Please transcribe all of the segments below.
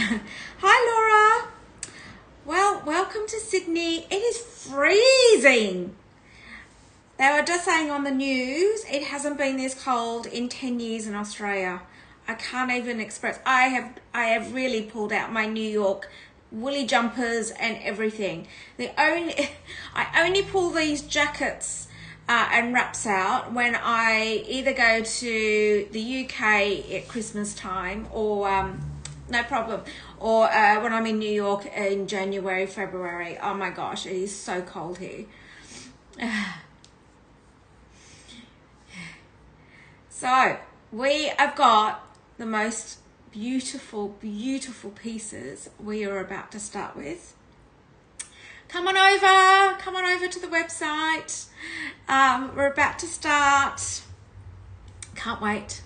Hi Laura. Well, welcome to Sydney. It is freezing. They were just saying on the news it hasn't been this cold in 10 years in Australia. I can't even express. I have really pulled out my New York woolly jumpers and everything. I only pull these jackets and wraps out when I either go to the UK at Christmas time or no problem, or when I'm in New York in January, February. Oh my gosh, it is so cold here. So we have got the most beautiful pieces we are about to start with. Come on over to the website. We're about to start. Can't wait.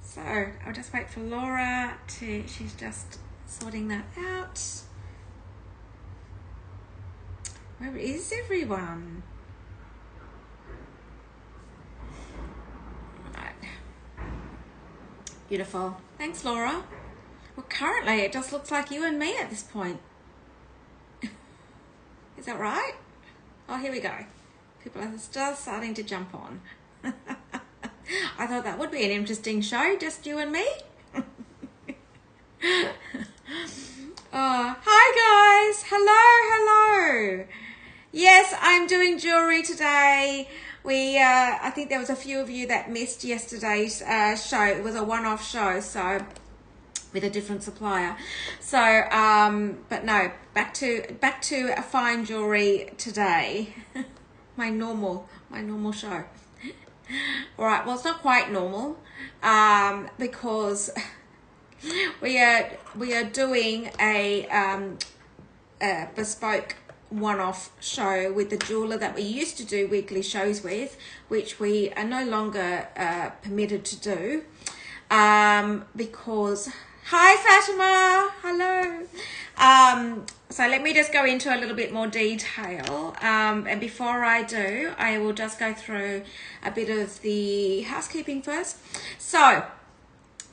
So I'll just wait for Laura she's just sorting that out. Where is everyone? Right. Beautiful. Thanks, Laura. Well, currently it just looks like you and me at this point. Is that right? Oh, here we go. People are just starting to jump on. I thought that would be an interesting show, just you and me. Oh, hi guys. Hello. Yes, I'm doing jewelry today. I think there was a few of you that missed yesterday's show. It was a one-off show, so with a different supplier. So, but no, back to a fine jewelry today. my normal show. All right, well, it's not quite normal because we are doing a bespoke one-off show with the jeweler that we used to do weekly shows with, which we are no longer permitted to do because hi Fatima, hello. So let me just go into a little bit more detail, and before I do, I will just go through a bit of the housekeeping first. So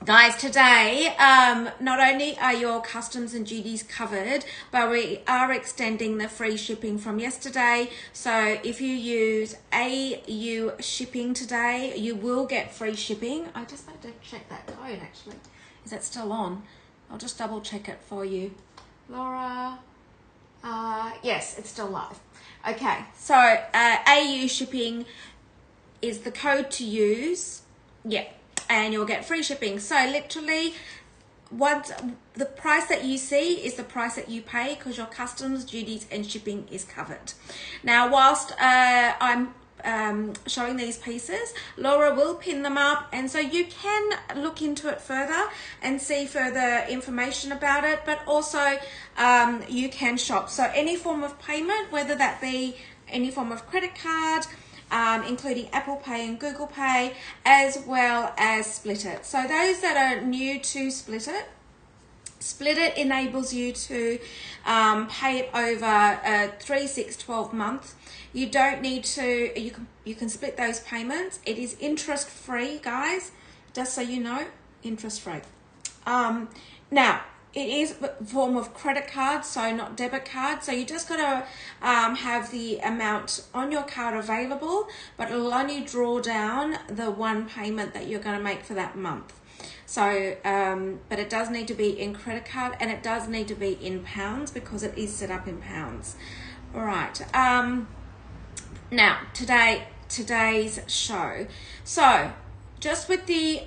guys, today not only are your customs and duties covered, but we are extending the free shipping from yesterday. So if you use AU shipping today, you will get free shipping. I just had to check that code actually. Is that still on? I'll just double check it for you. Laura, yes, it's still live. Okay, so AU shipping is the code to use. Yeah. And you'll get free shipping. So literally, once the price that you see is the price that you pay because your customs, duties, and shipping is covered. Now, whilst I'm showing these pieces, Laura will pin them up, and so you can look into it further and see further information about it, but also you can shop. So any form of payment, whether that be any form of credit card, including Apple Pay and Google Pay, as well as Split It. So those that are new to Split It enables you to pay it over 3, 6, 12 months. You don't need to, you can split those payments. It is interest free, guys, just so you know, interest free. Now, it is a form of credit card, so not debit card. So you just got to have the amount on your card available, but it'll only draw down the one payment that you're going to make for that month. So, but it does need to be in credit card, and it does need to be in pounds because it is set up in pounds. All right. Now, today's show. So, just with the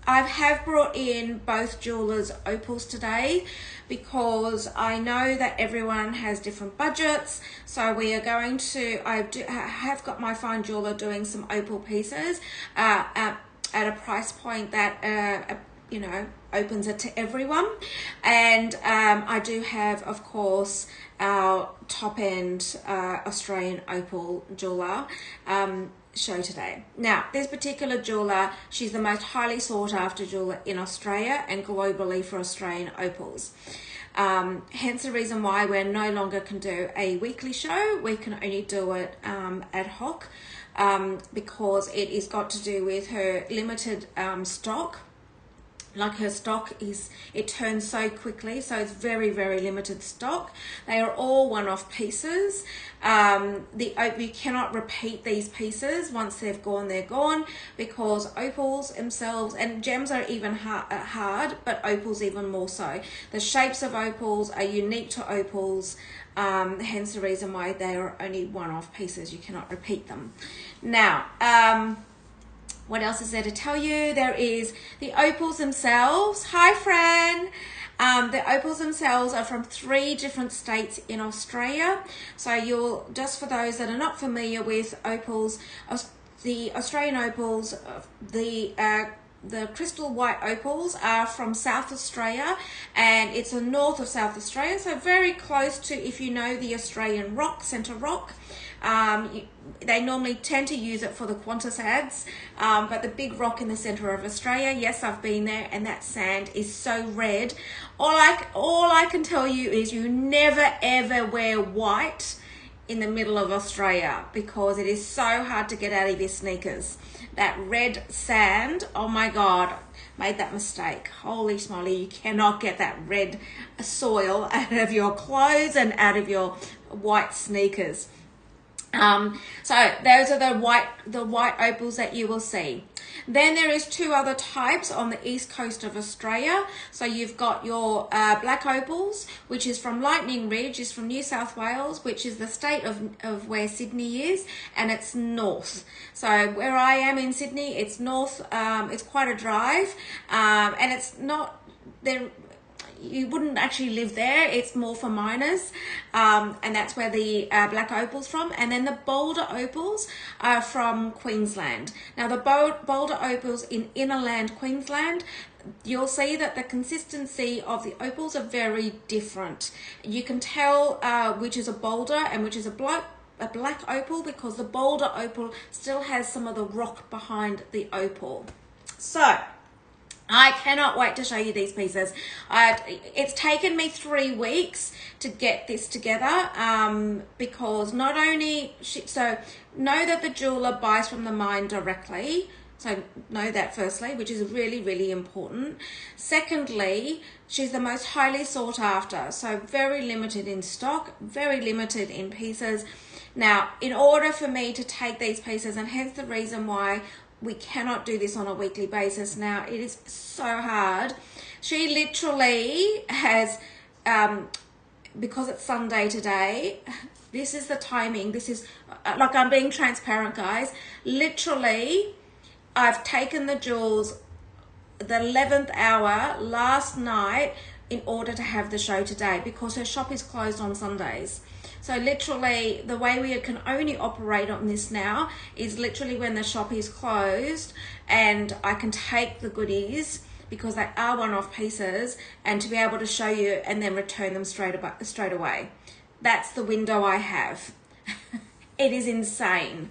I have brought in both jewelers' opals today because I know that everyone has different budgets. So we are going to, I have got my fine jeweler doing some opal pieces at a price point that, you know, opens it to everyone. And I do have, of course, our top-end Australian opal jeweler show today. Now, this particular jeweler, she's the most highly sought after jeweler in Australia and globally for Australian opals. Hence the reason why we no longer can do a weekly show. We can only do it ad hoc because it is got to do with her limited stock like her stock is, it turns so quickly, so it's very, very limited stock. They are all one-off pieces. You cannot repeat these pieces. Once they've gone, they're gone, because opals themselves, and gems are even hard, but opals even more so. The shapes of opals are unique to opals, hence the reason why they are only one-off pieces. You cannot repeat them. Now, what else is there to tell you? There is the opals themselves. Hi, Fran. The opals themselves are from 3 different states in Australia. So you'll, just for those that are not familiar with opals, the Australian opals, the crystal white opals are from South Australia, and it's the north of South Australia, so very close to, if you know the Australian rock, Centre Rock. They normally tend to use it for the Qantas ads, but the big rock in the centre of Australia, yes, I've been there, and that sand is so red. All I can tell you is you never ever wear white in the middle of Australia, because it is so hard to get out of your sneakers. That red sand, oh my God, made that mistake. Holy smoly, you cannot get that red soil out of your clothes and out of your white sneakers. So those are the white opals that you will see. Then there is 2 other types on the east coast of Australia. So you've got your black opals, which is from Lightning Ridge, is from New South Wales, which is the state of where Sydney is, and it's north. So where I am in Sydney, it's north. It's quite a drive, and it's not there. You wouldn't actually live there. It's more for miners, and that's where the black opals from. And then the Boulder opals are from Queensland. Now the Boulder opals in innerland Queensland, you'll see that the consistency of the opals are very different. You can tell which is a Boulder and which is a black opal, because the Boulder opal still has some of the rock behind the opal. So I cannot wait to show you these pieces. It's taken me 3 weeks to get this together, because not only, so know that the jeweler buys from the mine directly. So know that firstly, which is really, really important. Secondly, she's the most highly sought after. So very limited in stock, very limited in pieces. Now, in order for me to take these pieces, and hence the reason why we cannot do this on a weekly basis now, it is so hard. She literally has, because it's Sunday today, this is the timing. This is, like, I'm being transparent, guys. Literally, I've taken the jewels the 11th hour last night in order to have the show today, because her shop is closed on Sundays. So literally, the way we can only operate on this now is literally when the shop is closed, and I can take the goodies, because they are one-off pieces, and to be able to show you and then return them straight away. That's the window I have. It is insane.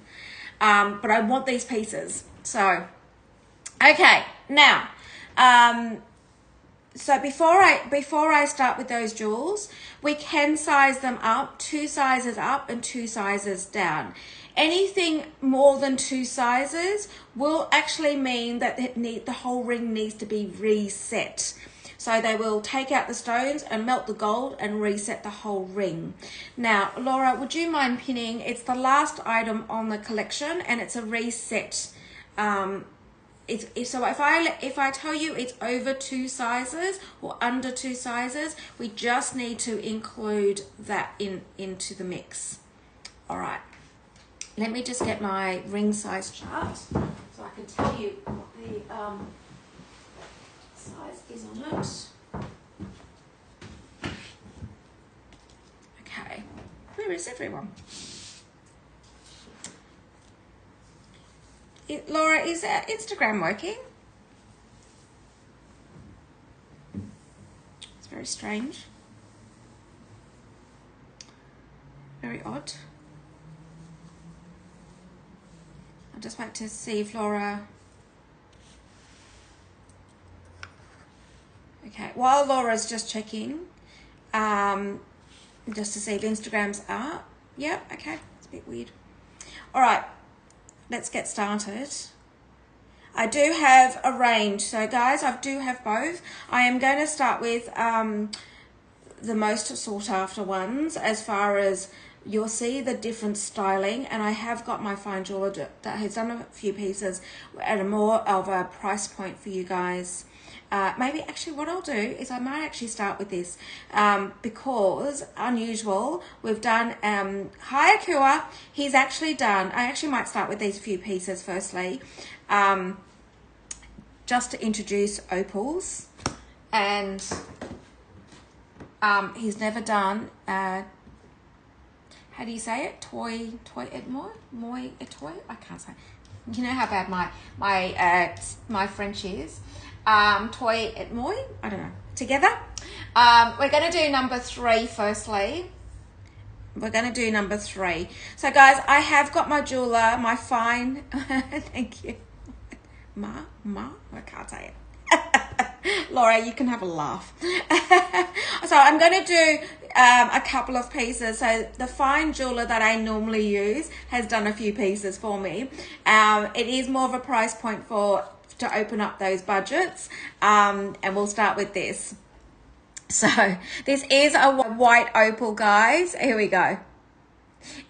But I want these pieces. So, okay, now, so before I start with those jewels, we can size them up, 2 sizes up and 2 sizes down. Anything more than 2 sizes will actually mean that the whole ring needs to be reset. So they will take out the stones and melt the gold and reset the whole ring. Now, Laura, would you mind pinning? It's the last item on the collection, and it's a reset. So if I tell you it's over 2 sizes or under 2 sizes, we just need to include that into the mix. All right. Let me just get my ring size chart so I can tell you what the size is on it. Okay. Where is everyone? Laura, is Instagram working? It's very strange. Very odd. I'll just wait to see if Laura... Okay, while Laura's just checking, just to see if Instagram's up. Yep, okay, it's a bit weird. All right. Let's get started. I do have a range. So guys, I do have both. I am going to start with the most sought after ones, as far as you'll see the different styling, and I have got my fine jeweler that has done a few pieces at a more of a price point for you guys. Maybe actually what I'll do is I might actually start with this because unusual, we've done hi Akua, he's actually done, I actually might start with these few pieces firstly, just to introduce opals, and he's never done how do you say it? Toy et moi? Moi et toy? I can't say. You know how bad my French is. Toy et moi? I don't know. Together. We're going to do number 3 firstly. We're going to do number 3. So guys, I have got my jeweler, my fine. Thank you. Ma? I can't say it. Laura, you can have a laugh. So I'm going to do a couple of pieces. So the fine jeweler that I normally use has done a few pieces for me. It is more of a price point to open up those budgets, and we'll start with this. So this is a white opal, guys. Here we go.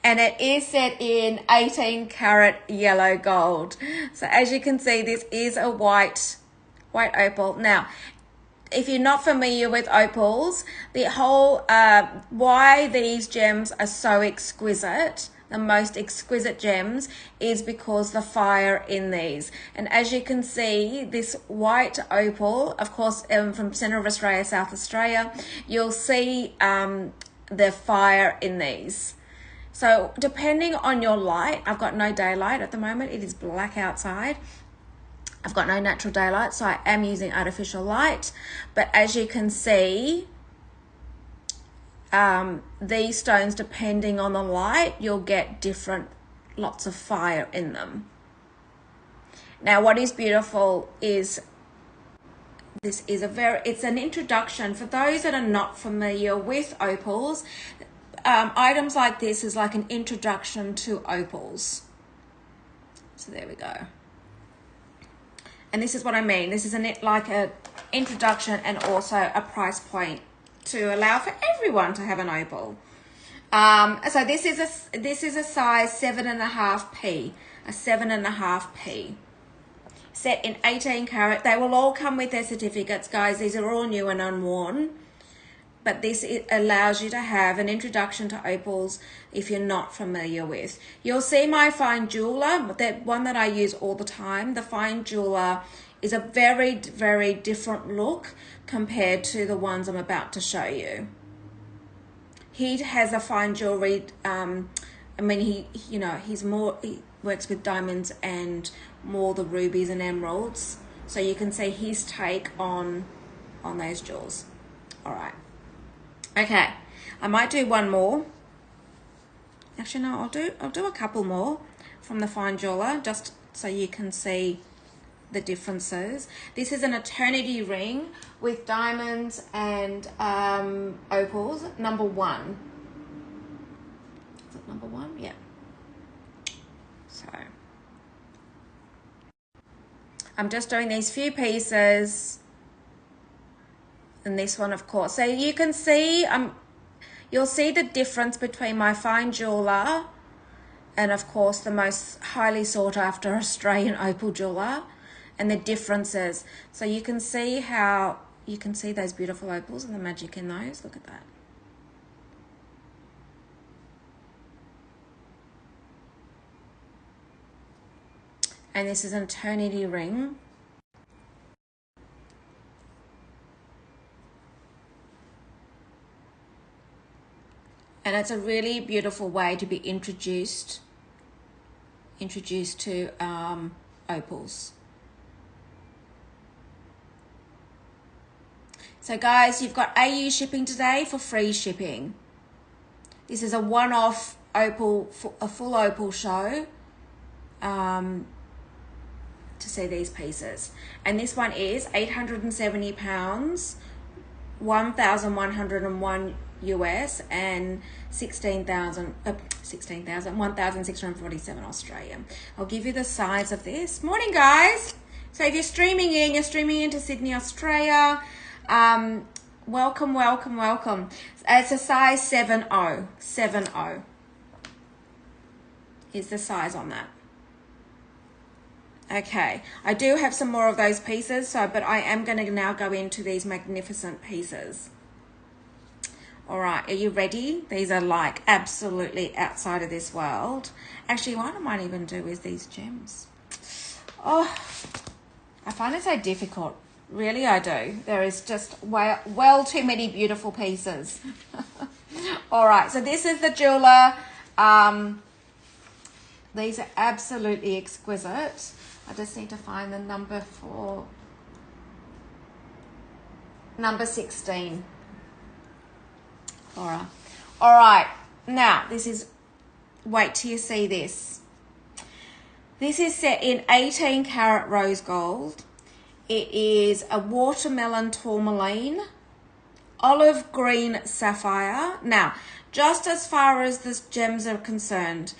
And it is set in 18 karat yellow gold. So as you can see, this is a white opal. Now, if you're not familiar with opals, the whole why these gems are so exquisite, the most exquisite gems, is because the fire in these. And as you can see, this white opal, of course, from center of Australia, South Australia, you'll see the fire in these. So depending on your light, I've got no daylight at the moment, it is black outside. I've got no natural daylight, so I am using artificial light. But as you can see, these stones, depending on the light, you'll get lots of fire in them. Now, what is beautiful is this is it's an introduction for those that are not familiar with opals. Items like this is like an introduction to opals. So there we go. And this is what I mean. This is like an introduction and also a price point to allow for everyone to have an opal. So this is a size 7.5p, a 7.5p, set in 18 karat. They will all come with their certificates, guys. These are all new and unworn. But this allows you to have an introduction to opals if you're not familiar with. You'll see my fine jeweler, that one that I use all the time. The fine jeweler is a very, very different look compared to the ones I'm about to show you. He has a fine jewelry. I mean, he works with diamonds and more the rubies and emeralds. So you can see his take on those jewels. All right. Okay, I might do one more. Actually, no, I'll do a couple more from the fine jeweler, just so you can see the differences. This is an eternity ring with diamonds and opals, number 1. Is it number 1? Yeah. So I'm just doing these few pieces. And this one, of course. So you can see, you'll see the difference between my fine jeweler and, of course, the most highly sought after Australian opal jeweler, and the differences. So you can see those beautiful opals and the magic in those. Look at that. And this is an eternity ring. And it's a really beautiful way to be introduced to opals. So guys, you've got AU shipping today for free shipping. This is a one-off opal, a full opal show to see these pieces. And this one is £870, 1,101 US, and 1,647 Australian. I'll give you the size of this. Morning, guys. So if you're streaming in, you're streaming into Sydney, Australia. Welcome, welcome, welcome. It's a size 7O. 7O is the size on that. Okay, I do have some more of those pieces, but I am going to now go into these magnificent pieces. All right, are you ready? These are like absolutely outside of this world. Actually, what I might even do is these gems. Oh, I find it so difficult. Really, I do. There is just well too many beautiful pieces. All right, so this is the jeweler. These are absolutely exquisite. I just need to find the number for number 16. All right. Now, this is, wait till you see this. This is set in 18 karat rose gold. It is a watermelon tourmaline, olive green sapphire. Now, just as far as the gems are concerned,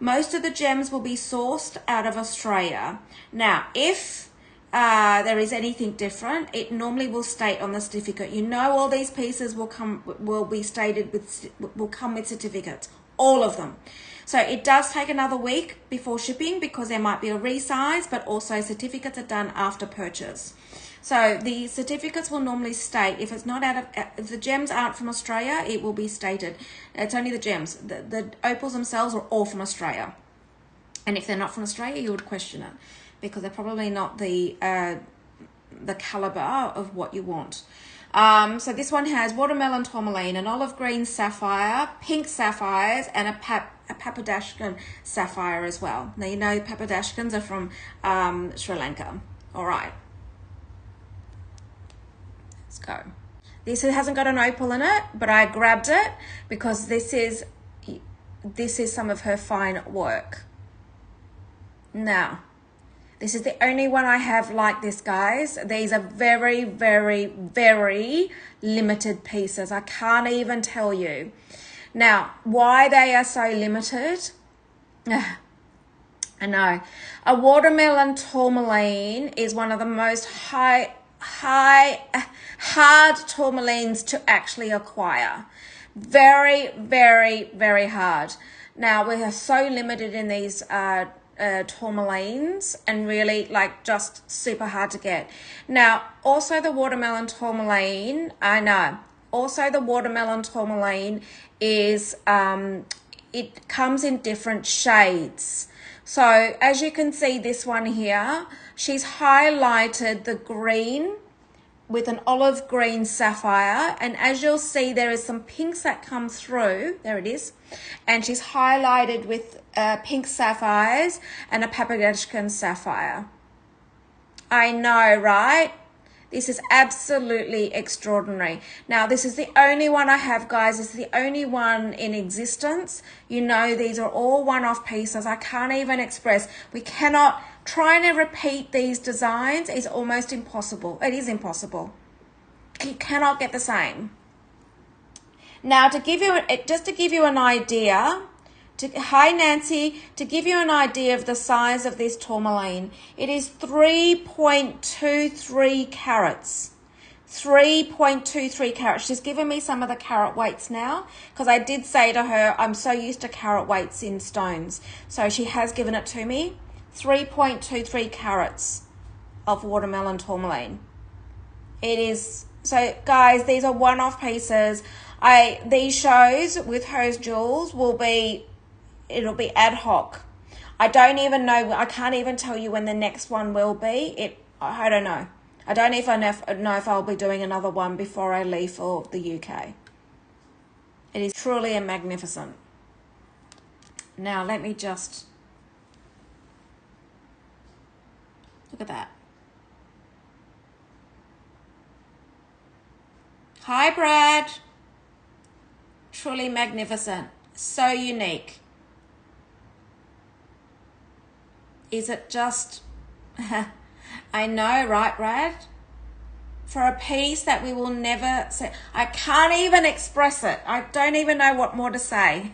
most of the gems will be sourced out of Australia. Now, if there is anything different, it normally will state on the certificate. You know, all these pieces will come with certificates, all of them. So it does take another week before shipping because there might be a resize, but also certificates are done after purchase. So the certificates will normally state, if it's not if the gems aren't from Australia, it will be stated. It's only the gems. The opals themselves are all from Australia. And if they're not from Australia, you would question it because they're probably not the caliber of what you want. So this one has watermelon tourmaline, an olive green sapphire, pink sapphires, and a Papadashkan sapphire as well. Now, you know Papadashkans are from Sri Lanka. All right. Let's go. This hasn't got an opal in it, but I grabbed it because this is some of her fine work. Now, this is the only one I have like this, guys. These are very, very, very limited pieces. I can't even tell you. Now, why they are so limited? I know. A watermelon tourmaline is one of the most hard tourmalines to actually acquire. Very, very, very hard. Now, we are so limited in these tourmalines and really like just super hard to get. Now, also the watermelon tourmaline, I know. Also the watermelon tourmaline is, it comes in different shades. So as you can see this one here, she's highlighted the green with an olive green sapphire, and as you'll see there is some pinks that come through, there it is, and she's highlighted with pink sapphires and a Papadashkan sapphire. I know, right? This is absolutely extraordinary. Now, this is the only one I have, guys. This is the only one in existence. You know, these are all one-off pieces. I can't even express. We cannot. Trying to repeat these designs is almost impossible. It is impossible. You cannot get the same. Now, to give you just to give you an idea, hi Nancy, to give you an idea of the size of this tourmaline, it is 3.23 carats. 3.23 carats. She's given me some of the carat weights now because I did say to her, I'm so used to carat weights in stones. So she has given it to me. 3.23 carats of watermelon tourmaline. It is, so guys, these are one-off pieces. These shows with her jewels it'll be ad hoc. I don't even know, I can't even tell you when the next one will be. I don't know. I don't even know if I'll be doing another one before I leave for the UK. It is truly magnificent. Now let me just look at that. Hi, Brad. Truly magnificent. So unique. Is it just... I know, right, Brad? For a piece that we will never say. I can't even express it. I don't even know what more to say.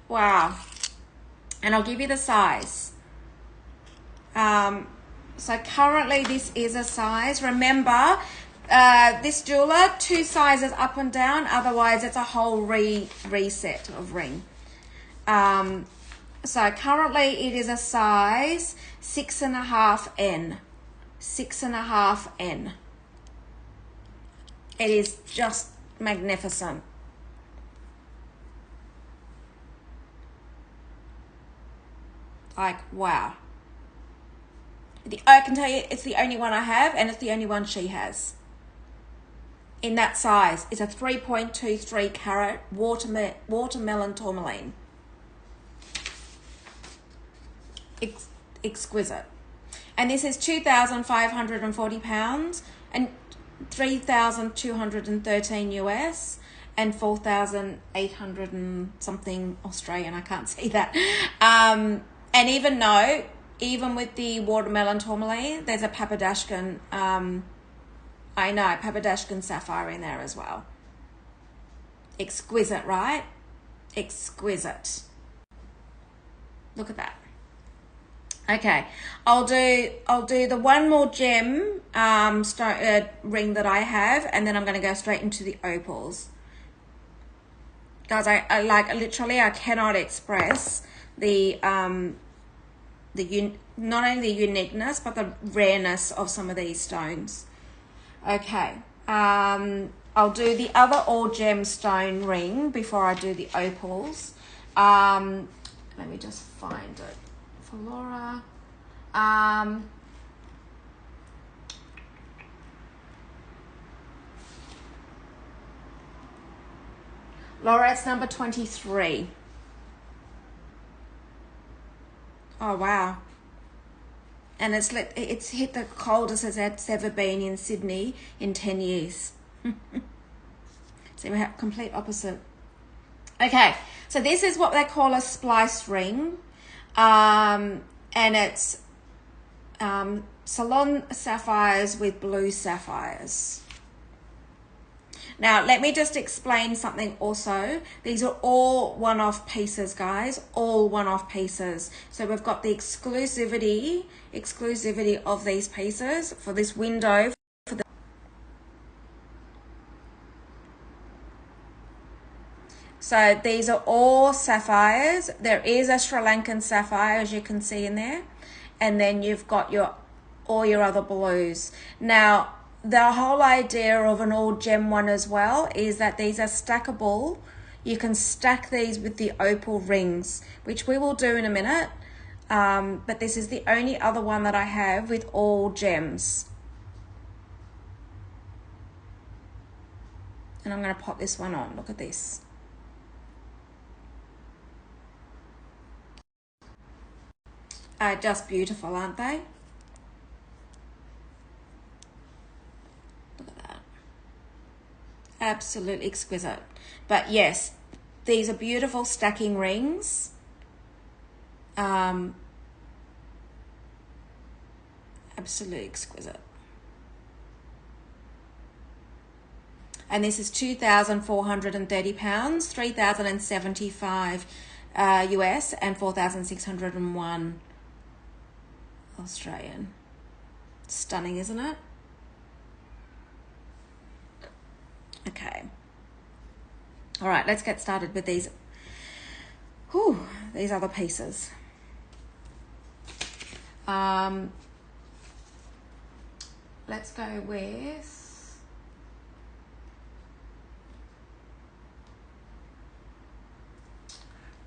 Wow. And I'll give you the size. So currently this is a size. Remember, this jeweler, 2 sizes up and down, otherwise it's a whole reset of ring. So currently it is a size 6.5N. 6.5N. It is just magnificent. Like, wow. I can tell you it's the only one I have, and it's the only one she has. In that size. It's a 3.23 carat watermelon tourmaline. Exquisite. And this is 2,540 pounds and 3,213 US and 4,800 and something Australian. I can't see that. And even with the watermelon tourmaline, there's a Papadashkan, Papadashkan sapphire in there as well. Exquisite, right? Exquisite. Look at that. Okay, I'll do the one more gem ring that I have, and then I'm going to go straight into the opals. Guys, I like literally I cannot express the not only the uniqueness but the rareness of some of these stones. Okay, I'll do the other all gem stone ring before I do the opals. Let me just find it. Laura, Laura, it's number 23. Oh wow! And it's hit the coldest it's ever been in Sydney in 10 years. So we have complete opposite. Okay, so this is what they call a splice ring. And it's Ceylon sapphires with blue sapphires. Now, let me just explain something also. These are all one-off pieces, guys, all one-off pieces. So we've got the exclusivity of these pieces for this window. So these are all sapphires. There is a Sri Lankan sapphire, as you can see in there. And then you've got all your other blues. Now, the whole idea of an all gem one as well is that these are stackable. You can stack these with the opal rings, which we will do in a minute. But this is the only other one that I have with all gems. And I'm going to pop this one on. Look at this. Just beautiful, aren't they? Look at that. Absolutely exquisite. But yes, these are beautiful stacking rings. Absolutely exquisite. And this is 2,430 pounds, 3,075 US and 4,601 Australian. Stunning, isn't it? Okay. All right, let's get started with these other pieces. Let's go with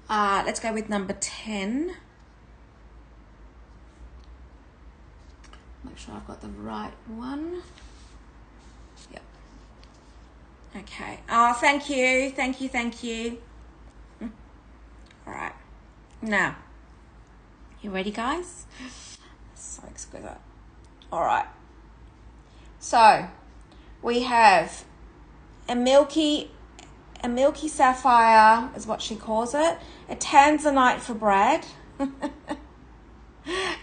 let's go with number 10. Make sure I've got the right one. Yep. Okay. Oh, thank you. Thank you. Thank you. All right. Now, you ready, guys? So exquisite. All right. So, we have a milky sapphire is what she calls it, a tanzanite for Brad,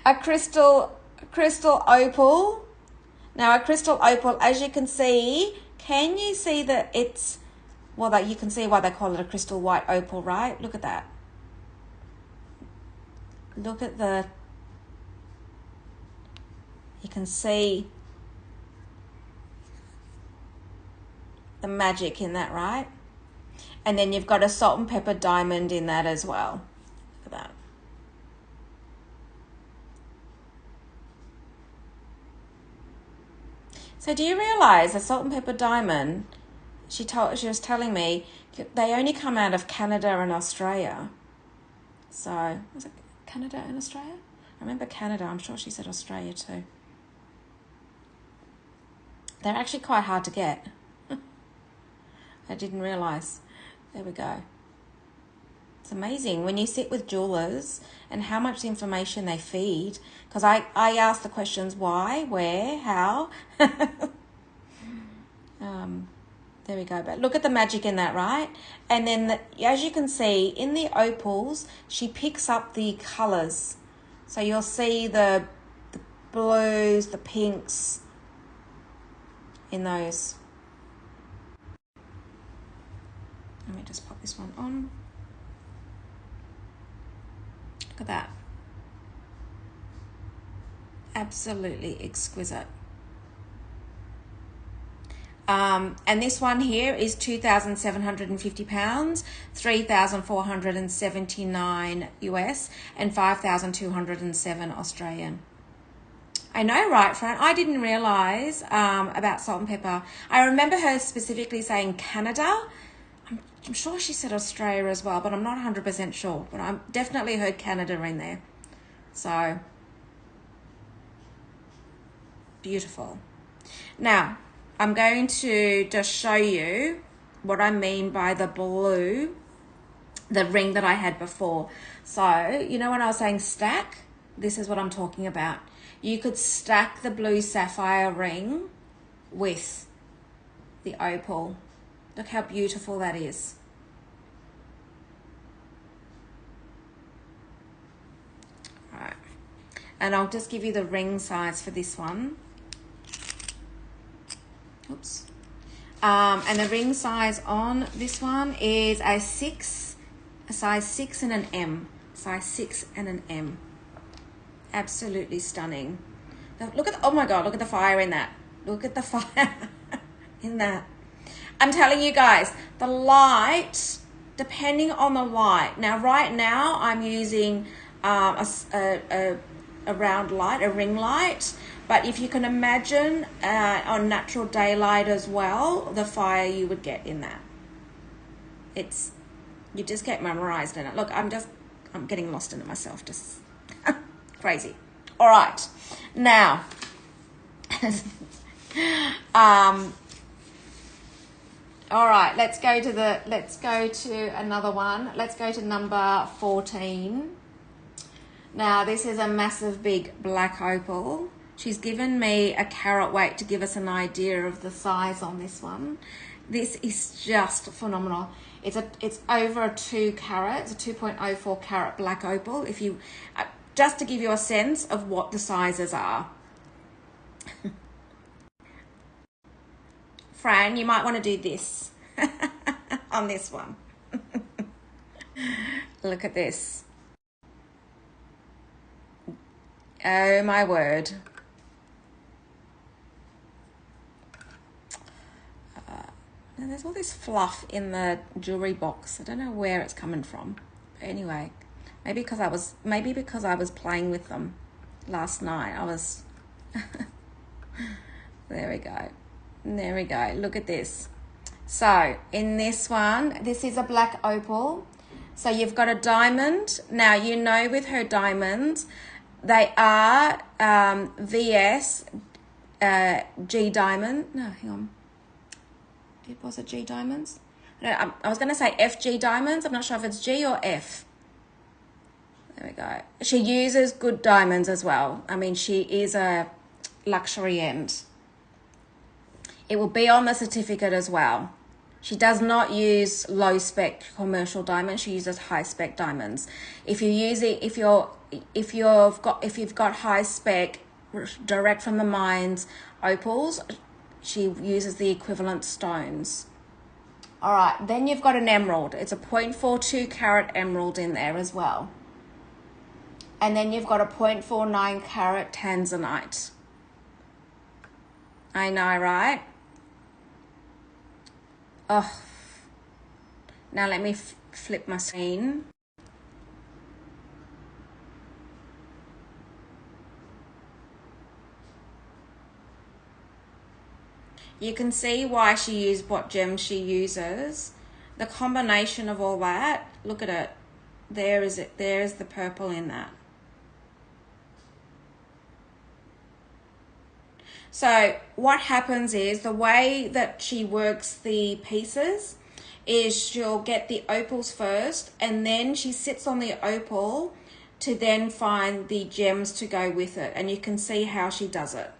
a crystal opal. Now, a crystal opal, as you can see, can you see that it's, well, that you can see why they call it a crystal white opal, right? Look at that. Look at the can see the magic in that, right? And then you've got a salt and pepper diamond in that as well. Look at that. So do you realize a salt and pepper diamond, she was telling me, they only come out of Canada and Australia. So, was it Canada and Australia? I remember Canada. I'm sure she said Australia too. They're actually quite hard to get. I didn't realize. There we go. It's amazing when you sit with jewelers and how much information they feed. Because I ask the questions why, where, how. There we go. But look at the magic in that, right? And then, as you can see, in the opals, she picks up the colours. So you'll see the blues, the pinks in those. Let me just pop this one on. Look at that. Absolutely exquisite. And this one here is £2,750, 3,479 US, and 5,207 Australian. I know, right, Fran? I didn't realise about salt and pepper. I remember her specifically saying Canada. I'm sure she said Australia as well, but I'm not 100% sure. But I definitely heard Canada in there. So, beautiful. Now, I'm going to just show you what I mean by the blue, the ring that I had before. So, you know when I was saying stack? This is what I'm talking about. You could stack the blue sapphire ring with the opal. Look how beautiful that is. All right. And I'll just give you the ring size for this one. Oops. And the ring size on this one is a size 6 and an M. Size 6 and an M. Absolutely stunning. Look at, oh my God, look at the fire in that. Look at the fire in that. I'm telling you guys, the light, depending on the light. Now, right now, I'm using a round light, a ring light. But if you can imagine on natural daylight as well, the fire you would get in that. You just get memorized in it. Look, I'm getting lost in it myself, just crazy. All right, now, all right, let's go to another one. Let's go to number 14. Now, this is a massive big black opal. She's given me a carat weight to give us an idea of the size on this one. This is just phenomenal. It's over a 2 carat, it's a 2.04 carat black opal. If you, just to give you a sense of what the sizes are. Fran, you might want to do this on this one. Look at this. Oh my word. Now there's all this fluff in the jewelry box. I don't know where it's coming from. But anyway, maybe because I was playing with them last night. There we go. There we go. Look at this. So in this one, this is a black opal. So you've got a diamond. Now, you know, with her diamonds, they are VS G diamond. No, hang on. Was it G diamonds? I was going to say FG diamonds. I'm not sure if it's G or F. There we go. She uses good diamonds as well. I mean, she is a luxury end. It will be on the certificate as well. She does not use low spec commercial diamonds. She uses high spec diamonds. If you've got high spec direct from the mines opals, she uses the equivalent stones. All right, then you've got an emerald. It's a 0.42 carat emerald in there as well. And then you've got a 0.49 carat tanzanite. I know, right? Oh, now let me flip my screen. You can see why she used what gems she uses. The combination of all that, look at it. There is it. There's the purple in that. So what happens is the way that she works the pieces is she'll get the opals first, and then she sits on the opal to then find the gems to go with it. And you can see how she does it.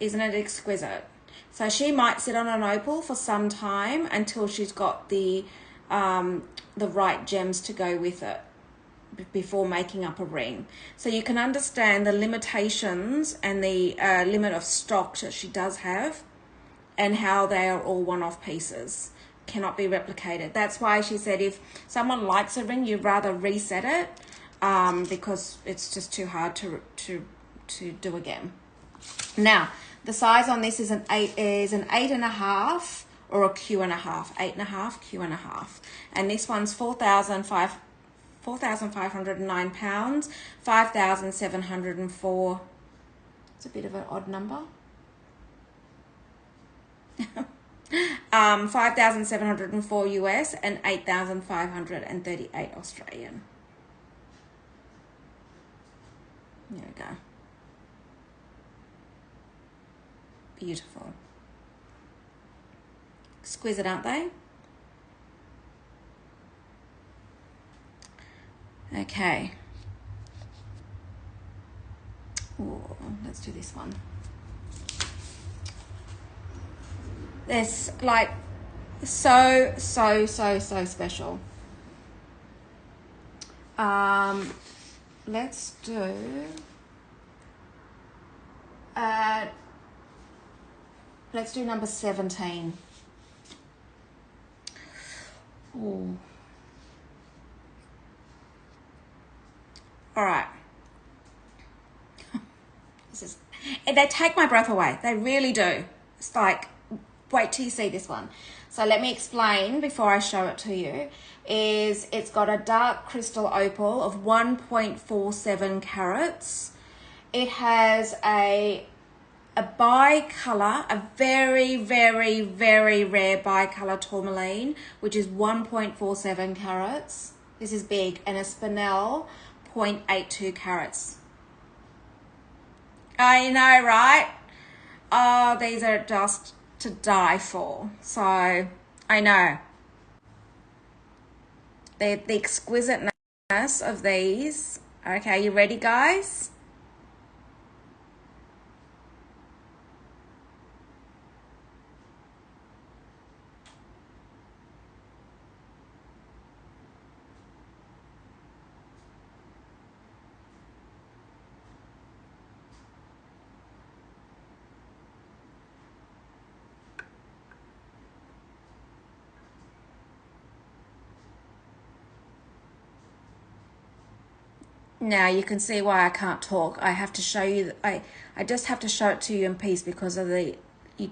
Isn't it exquisite? So she might sit on an opal for some time until she's got the right gems to go with it before making up a ring. So you can understand the limitations and the limit of stock that she does have, and how they are all one-off pieces, cannot be replicated. That's why she said if someone likes a ring, you'd rather reset it because it's just too hard to do again. Now the size on this is an 8.5 or a Q.5, 8.5 Q.5, and this one's 4,509 pounds, 5,704. It's a bit of an odd number. 5,704 US and 8,538 Australian. There we go. Beautiful. Exquisite, aren't they? Okay. Ooh, let's do this one. It's like so special. Let's do number 17. Ooh. All right. They take my breath away. They really do. It's like, wait till you see this one. So let me explain before I show it to you. It's got a dark crystal opal of 1.47 carats. It has a bicolor, a very rare bicolor tourmaline, which is 1.47 carats. This is big, and a spinel 0.82 carats. I know, right? Oh, these are just to die for. So I know the exquisiteness of these. Okay, you ready, guys? Now you can see why I can't talk. I have to show you. I just have to show it to you in piece because of you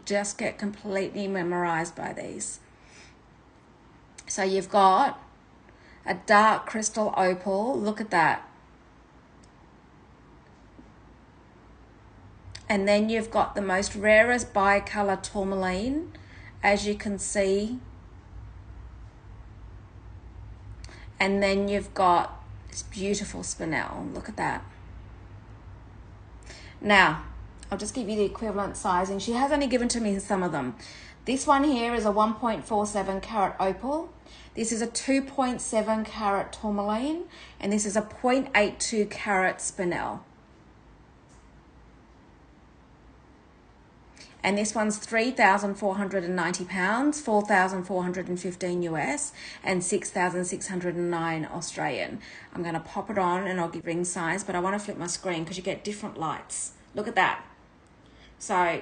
just get completely memorized by these. So you've got a dark crystal opal. Look at that. And then you've got the most rarest bicolor tourmaline, as you can see. And then you've got this beautiful spinel. Look at that. Now, I'll just give you the equivalent sizing. She has only given to me some of them. This one here is a 1.47 carat opal. This is a 2.7 carat tourmaline. And this is a 0.82 carat spinel. And this one's 3,490 pounds, 4,415 US, and 6,609 Australian. I'm going to pop it on and I'll give ring size, but I want to flip my screen because you get different lights. Look at that. So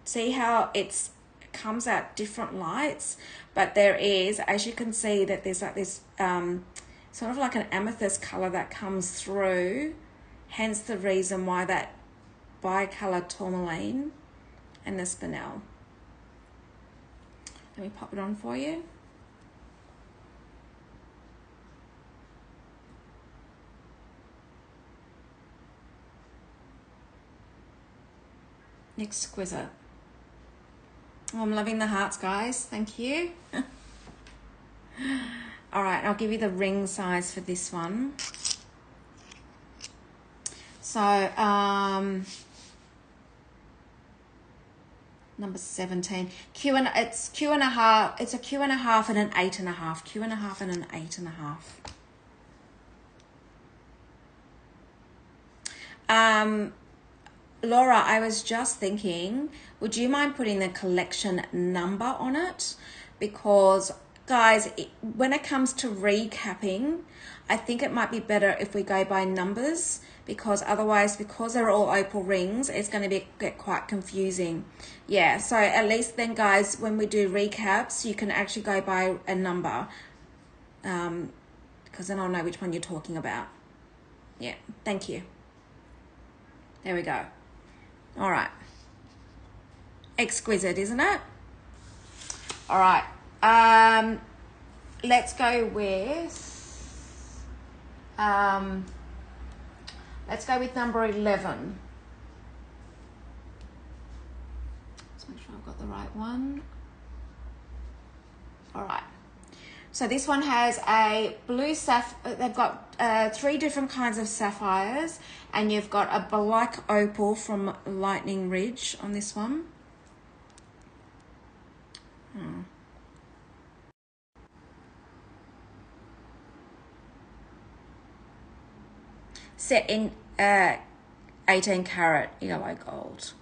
see how it comes out different lights, but there is, as you can see, that there's like this sort of like an amethyst color that comes through, hence the reason why that bicolor tourmaline and the spinel. Let me pop it on for you. Exquisite. Oh, I'm loving the hearts, guys. Thank you. All right, I'll give you the ring size for this one. So, number 17. It's Q and a half. It's a Q and a half and an 8.5. Q and a half and an 8.5. Laura, I was just thinking, would you mind putting the collection number on it? Because, guys, when it comes to recapping, I think it might be better if we go by numbers, because otherwise, because they're all opal rings, it's going to get quite confusing. Yeah, so at least then, guys, when we do recaps, you can actually go by a number, because then I'll know which one you're talking about. Yeah, thank you. There we go. All right. Exquisite, isn't it? All right. Let's go with number 11. Let's make sure I've got the right one. All right. So this one has a blue they've got 3 different kinds of sapphires, and you've got a black opal from Lightning Ridge on this one. Set in 18 karat yellow gold.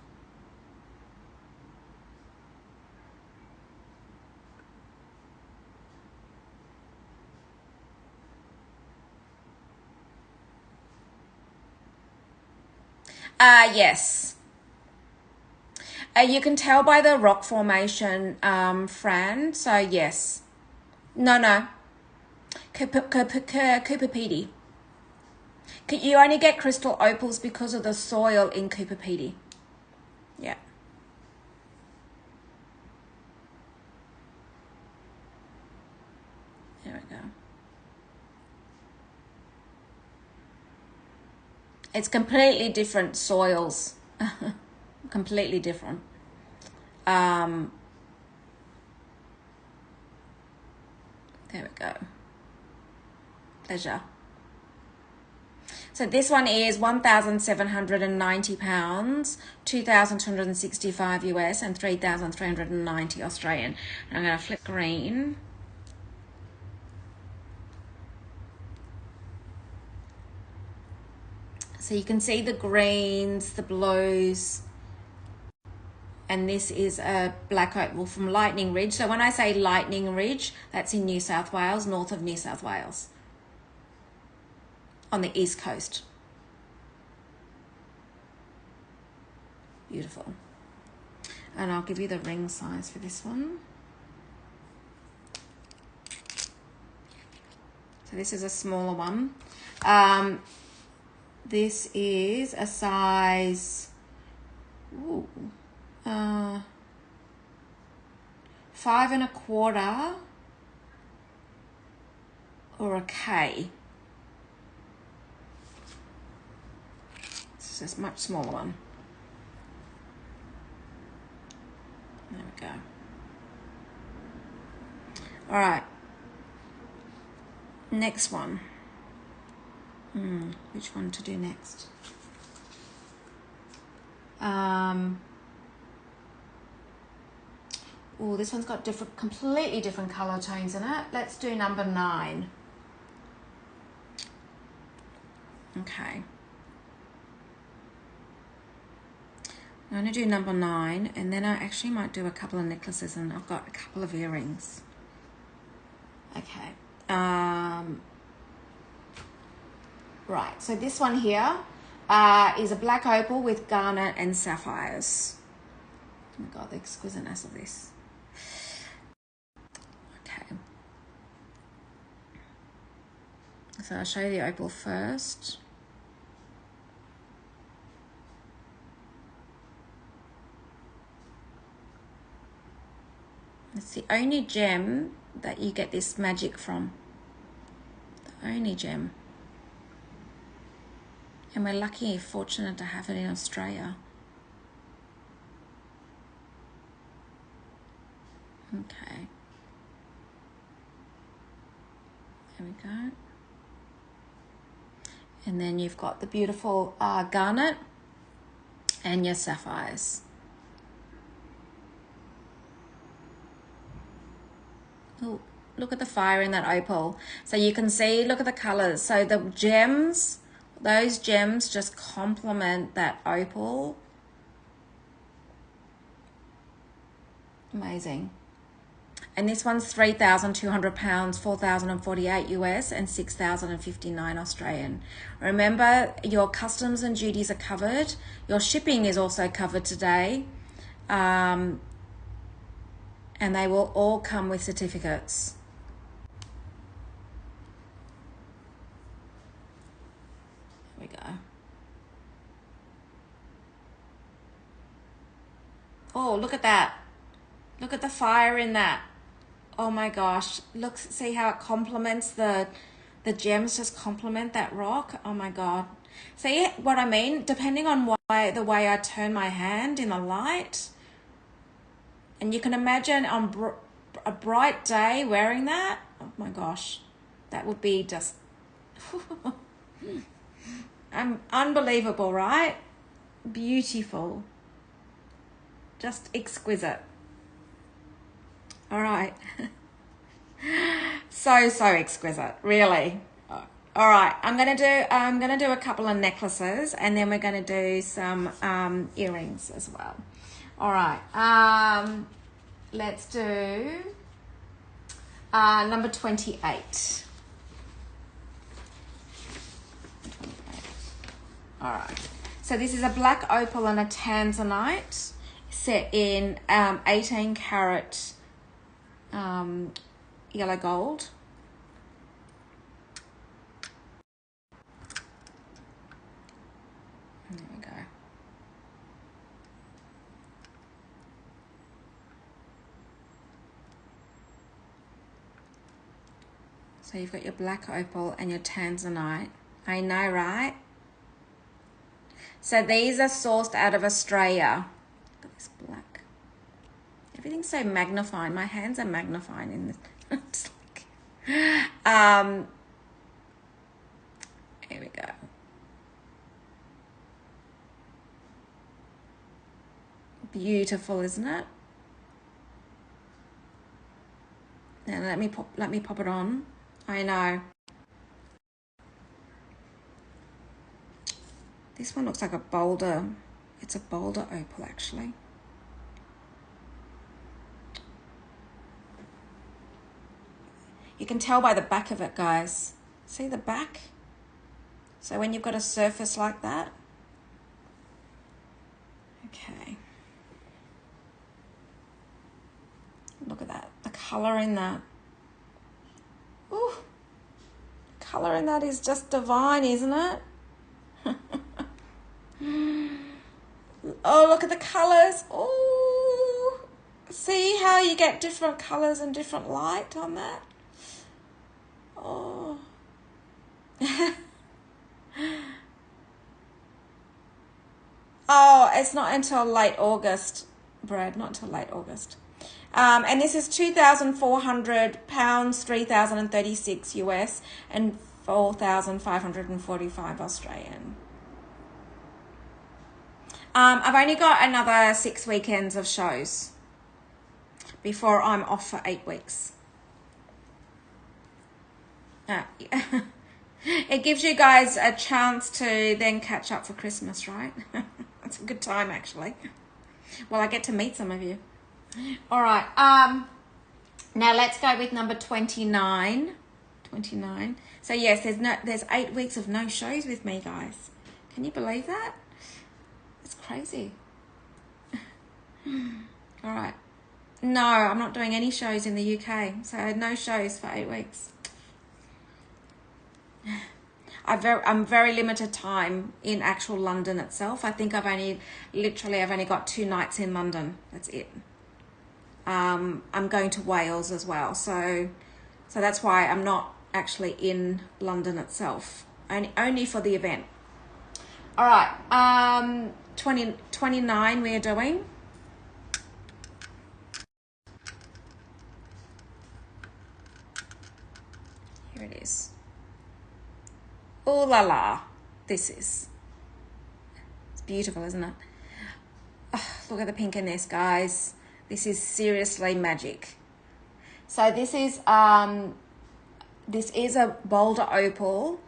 Yes. You can tell by the rock formation, Fran. So yes. No. Cooperpedy. You only get crystal opals because of the soil in Cooperpedy. Yeah. There we go. It's completely different soils. Completely different. There we go. Pleasure. So this one is 1,790 pounds, 2,265 US, and 3,390 Australian. And I'm going to flip green. So you can see the greens, the blues, and this is a black opal from Lightning Ridge. So when I say Lightning Ridge, that's in New South Wales, north of New South Wales, on the east coast. Beautiful. And I'll give you the ring size for this one. So this is a smaller one. This is a size 5 1/4 or a K. This is a much smaller one. There we go. All right. Next one. Which one to do next? Oh, this one's got completely different color tones in it. Let's do number 9. Okay. I'm going to do number 9, and then I actually might do a couple of necklaces, and I've got a couple of earrings. Okay. Right, so this one here is a black opal with garnet and sapphires. Oh my God, the exquisiteness of this. Okay. So I'll show you the opal first. It's the only gem that you get this magic from. The only gem. And we're lucky and fortunate to have it in Australia. Okay. There we go. And then you've got the beautiful garnet and your sapphires. Oh, look at the fire in that opal. So you can see, look at the colors. So the gems, those gems just complement that opal. Amazing. And this one's 3,200 pounds, 4,048 US and 6,059 Australian. Remember, your customs and duties are covered. Your shipping is also covered today. And they will all come with certificates. There we go. Oh, look at that. Look at the fire in that. Oh my gosh. Look, see how it complements the gems just complement that rock. Oh my God. See what I mean? Depending on the way I turn my hand in the light. And you can imagine on a bright day wearing that. Oh my gosh. That would be just unbelievable, right? Beautiful. Just exquisite. All right. So exquisite, really. All right, I'm gonna do a couple of necklaces, and then we're gonna do some earrings as well. All right, let's do number 28. All right, so this is a black opal and a tanzanite set in 18 karat yellow gold. There we go. So you've got your black opal and your tanzanite. I know, right? So these are sourced out of Australia. Look at this black. Everything's so magnifying. My hands are magnifying in this. It's like, here we go. Beautiful, isn't it? Now let me pop it on. I know. This one looks like a boulder. It's a boulder opal, actually. You can tell by the back of it, guys. See the back? So when you've got a surface like that. Okay. Look at that. The colour in that. Ooh. The colour in that is just divine, isn't it? Oh, look at the colours. Oh. See how you get different colours and different light on that? Oh. Oh, it's not until late August, Brad, not until late August. And this is 2,400 pounds, 3,036 US and 4,545 Australian. I've only got another 6 weekends of shows before I'm off for 8 weeks. It gives you guys a chance to then catch up for Christmas, right? It's a good time, actually. Well, I get to meet some of you. All right. Now let's go with number 29. 29. So yes, there's 8 weeks of no shows with me, guys. Can you believe that? It's crazy. All right. No, I'm not doing any shows in the UK. So no shows for 8 weeks. I'm very limited time in actual London itself. I think I've only got 2 nights in London. That's it. I'm going to Wales as well. So that's why I'm not actually in London itself, only for the event. All right, 29 we are doing. Here it is. Ooh la la, this is. It's beautiful, isn't it? Oh, look at the pink in this, guys. This is seriously magic. So this is a bolder opal,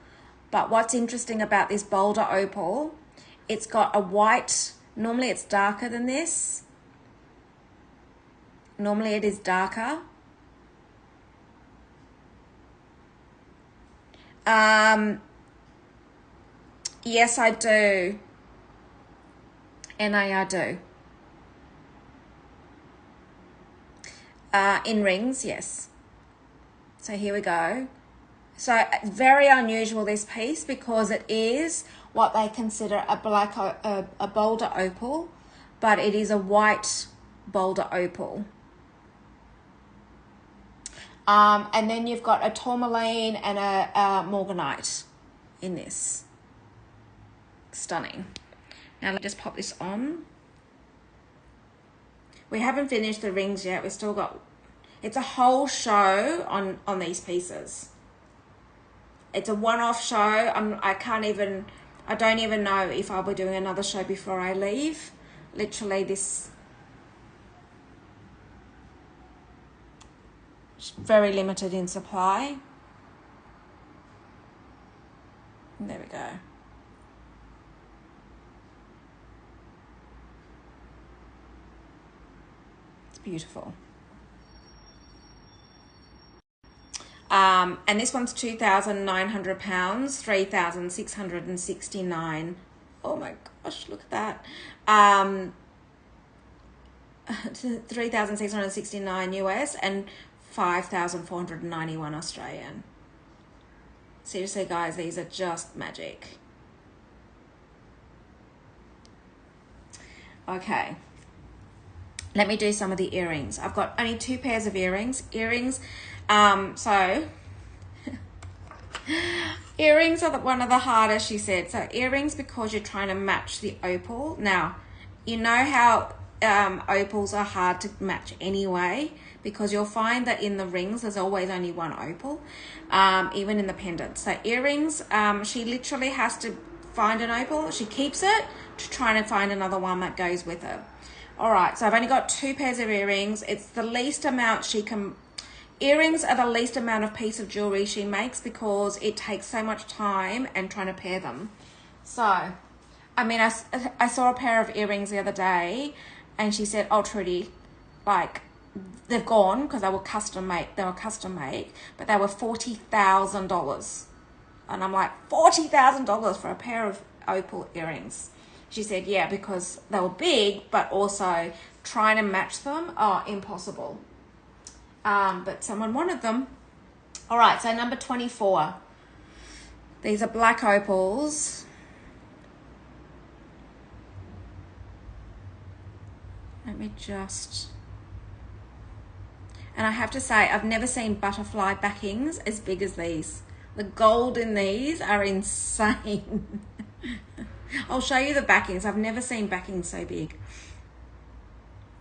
but what's interesting about this bolder opal, it's got a white, normally it's darker than this. Normally it is darker. Yes, I do. I do. In rings, yes. So here we go. So very unusual, this piece, because it is what they consider a bolder opal, but it is a white bolder opal. And then you've got a tourmaline and a morganite in this. Stunning. Now let's just pop this on. We haven't finished the rings yet. We've still got, it's a whole show on these pieces. It's a one-off show. I don't even know if I'll be doing another show before I leave. Literally this, very limited in supply. And there we go. It's beautiful. And this one's £2,900, $3,669. Oh my gosh, look at that. 3,669 US and 5,491 Australian. Seriously, guys, these are just magic. Okay. Let me do some of the earrings. I've got only 2 pairs of earrings. Earrings are one of the hardest, she said. So earrings, because you're trying to match the opal. Now, you know how opals are hard to match anyway, because you'll find that in the rings there's always only one opal, even in the pendants. So earrings, she literally has to find an opal. She keeps it to try to find another one that goes with it. All right, so I've only got 2 pairs of earrings. It's the least amount she can. Earrings are the least amount of piece of jewelry she makes, because it takes so much time and trying to pair them. So, I mean, I saw a pair of earrings the other day, and she said, "Oh, Trudi, like, they've gone because they were custom made. They were custom made, but they were $40,000." And I'm like, $40,000 for a pair of opal earrings? She said, yeah, because they were big, but also trying to match them, impossible. But someone wanted them. All right, so number 24. These are black opals. Let me just... And I have to say, I've never seen butterfly backings as big as these. The gold in these are insane. I'll show you the backings. I've never seen backings so big.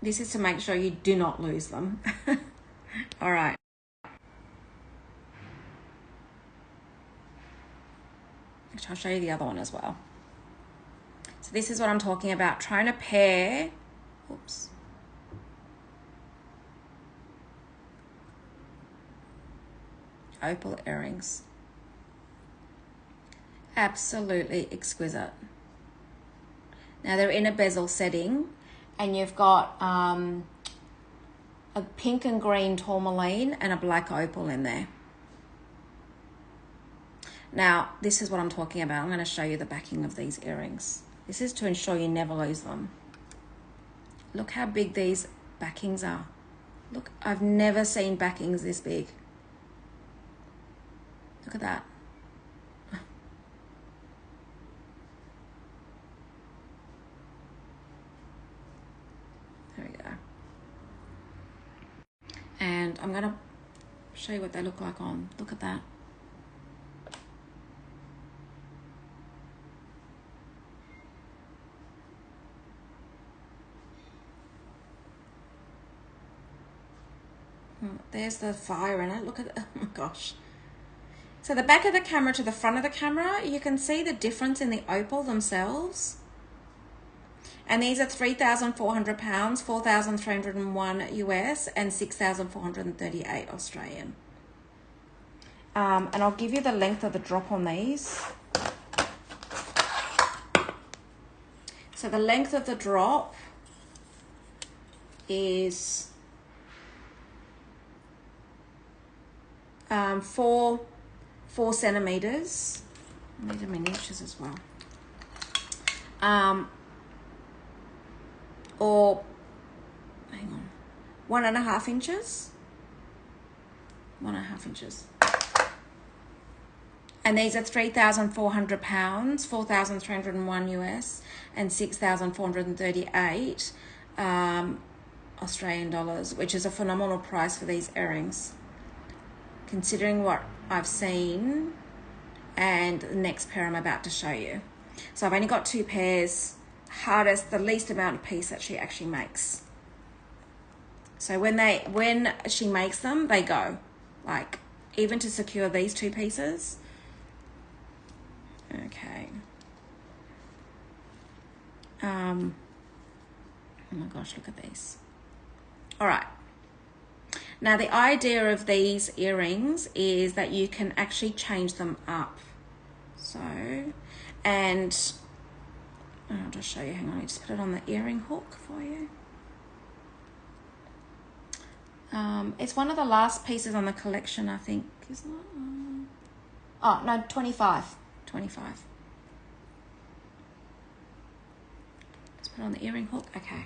This is to make sure you do not lose them. All right. I'll show you the other one as well. So this is what I'm talking about. Trying to pair, oops. Opal earrings. Absolutely exquisite. Now they're in a bezel setting, and you've got a pink and green tourmaline and a black opal in there. Now, this is what I'm talking about. I'm going to show you the backing of these earrings. This is to ensure you never lose them. Look how big these backings are. Look, I've never seen backings this big. Look at that. There we go. and I'm gonna show you what they look like on. Look at that. There's the fire in it. Look at it. Oh my gosh. So the back of the camera to the front of the camera, you can see the difference in the opal themselves. And these are 3,400 pounds, 4,301 US, and 6,438 Australian. And I'll give you the length of the drop on these. So the length of the drop is 4 centimeters. These are in inches as well. Or hang on, 1.5 inches. 1.5 inches. And these are 3,400 pounds, 4,301 US, and 6,438 Australian dollars, which is a phenomenal price for these earrings, considering what I've seen and the next pair I'm about to show you. So I've only got 2 pairs, the least amount of piece that she actually makes. So when she makes them, they go. Like, even to secure these 2 pieces. Okay. Oh my gosh, look at these. All right. Now the idea of these earrings is that you can actually change them up. So, and I'll just show you, hang on, I just put it on the earring hook for you. It's one of the last pieces on the collection, I think, isn't it? Oh, no, 25. 25. Just put it on the earring hook, okay.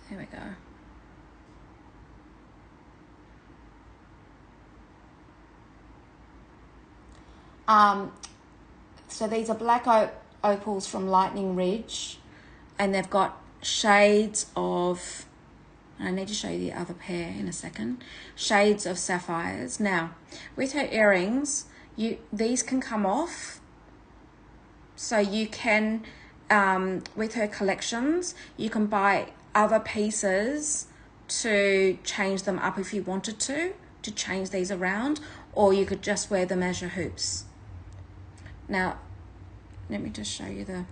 There we go. So these are black opals from Lightning Ridge, and they've got shades of, I need to show you the other pair in a second, shades of sapphires. Now, with her earrings, these can come off, so you can, with her collections, you can buy other pieces to change them up if you wanted to change these around, or you could just wear them as your hoops. Now, let me just show you the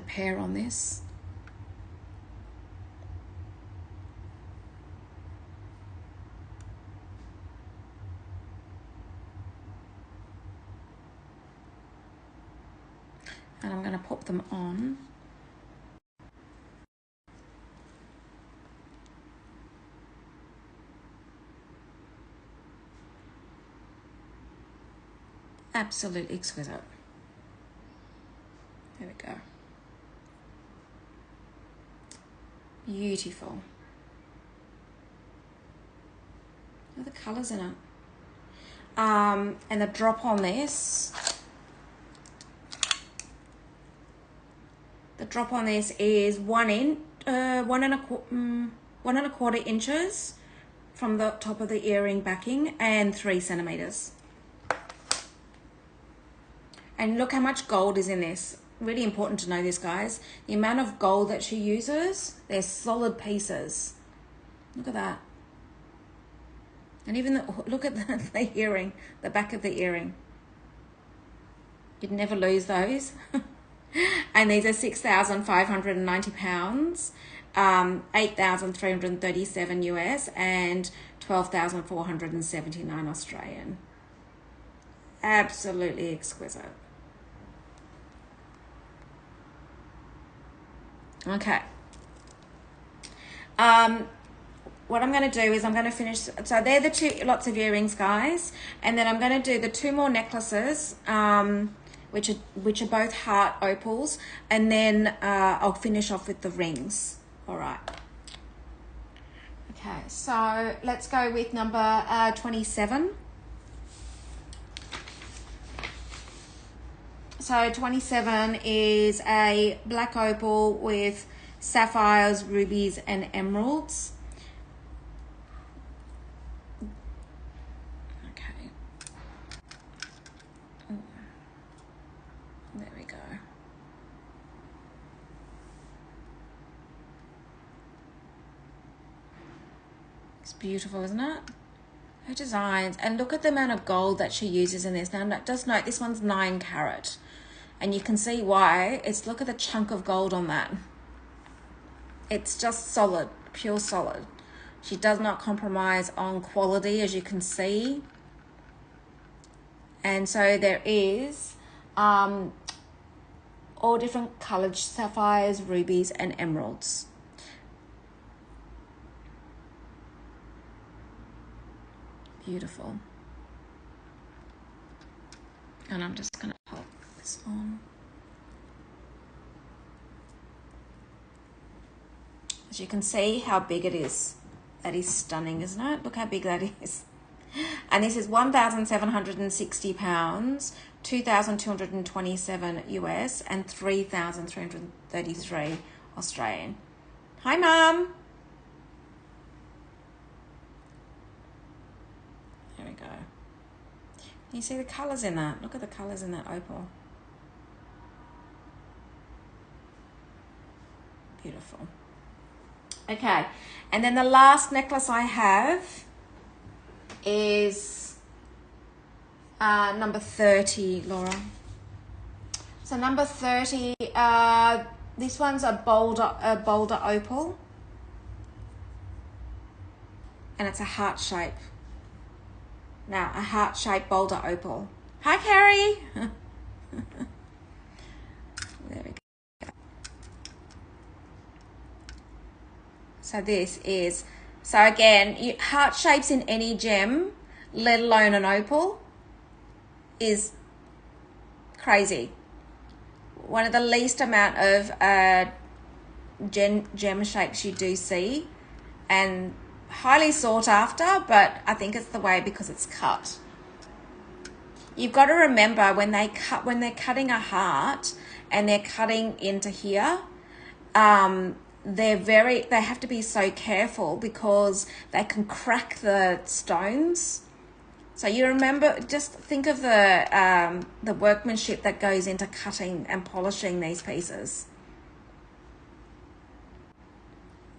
pair on this. And I'm going to pop them on. Absolutely exquisite. There we go. Beautiful. Look at the colours in it. And the drop on this, is 1.25 inches from the top of the earring backing, and 3 centimeters. And look how much gold is in this. Really important to know this, guys. The amount of gold that she uses, they're solid pieces. Look at that. And even look at the earring, the back of the earring. You'd never lose those. And these are 6,590 pounds, 8,337 US, and 12,479 Australian. Absolutely exquisite. Okay. What I'm going to do is I'm going to finish. So they're the 2 lots of earrings, guys, and then I'm going to do the 2 more necklaces, which are both heart opals, and then I'll finish off with the rings. All right. Okay. So let's go with number 27. So 27 is a black opal with sapphires, rubies, and emeralds. Okay. Oh. There we go. It's beautiful, isn't it? Her designs, and look at the amount of gold that she uses in this. Now, just note this one's 9 carat, and you can see why. It's, look at the chunk of gold on that. It's just solid, pure solid. She does not compromise on quality, as you can see. And so there is all different colored sapphires, rubies, and emeralds. Beautiful. And I'm just going to pop this on. As you can see how big it is. That is stunning, isn't it? Look how big that is. And this is 1,760 pounds, 2,227 US, and 3,333 Australian. Hi, Mum. There we go. Can you see the colours in that? Look at the colours in that opal. Beautiful. Okay, and then the last necklace I have is number 30, Laura. So number 30, this one's a boulder opal, and it's a heart shape. Now, a heart-shaped boulder opal. Hi, Carrie. There we go. So this is, so again, heart shapes in any gem, let alone an opal, is crazy. One of the least amount of gem shapes you do see, and highly sought after, but I think it's the way because it's cut. You've got to remember when they're cutting a heart and they're cutting into here, they have to be so careful because they can crack the stones. So you remember, just think of the workmanship that goes into cutting and polishing these pieces.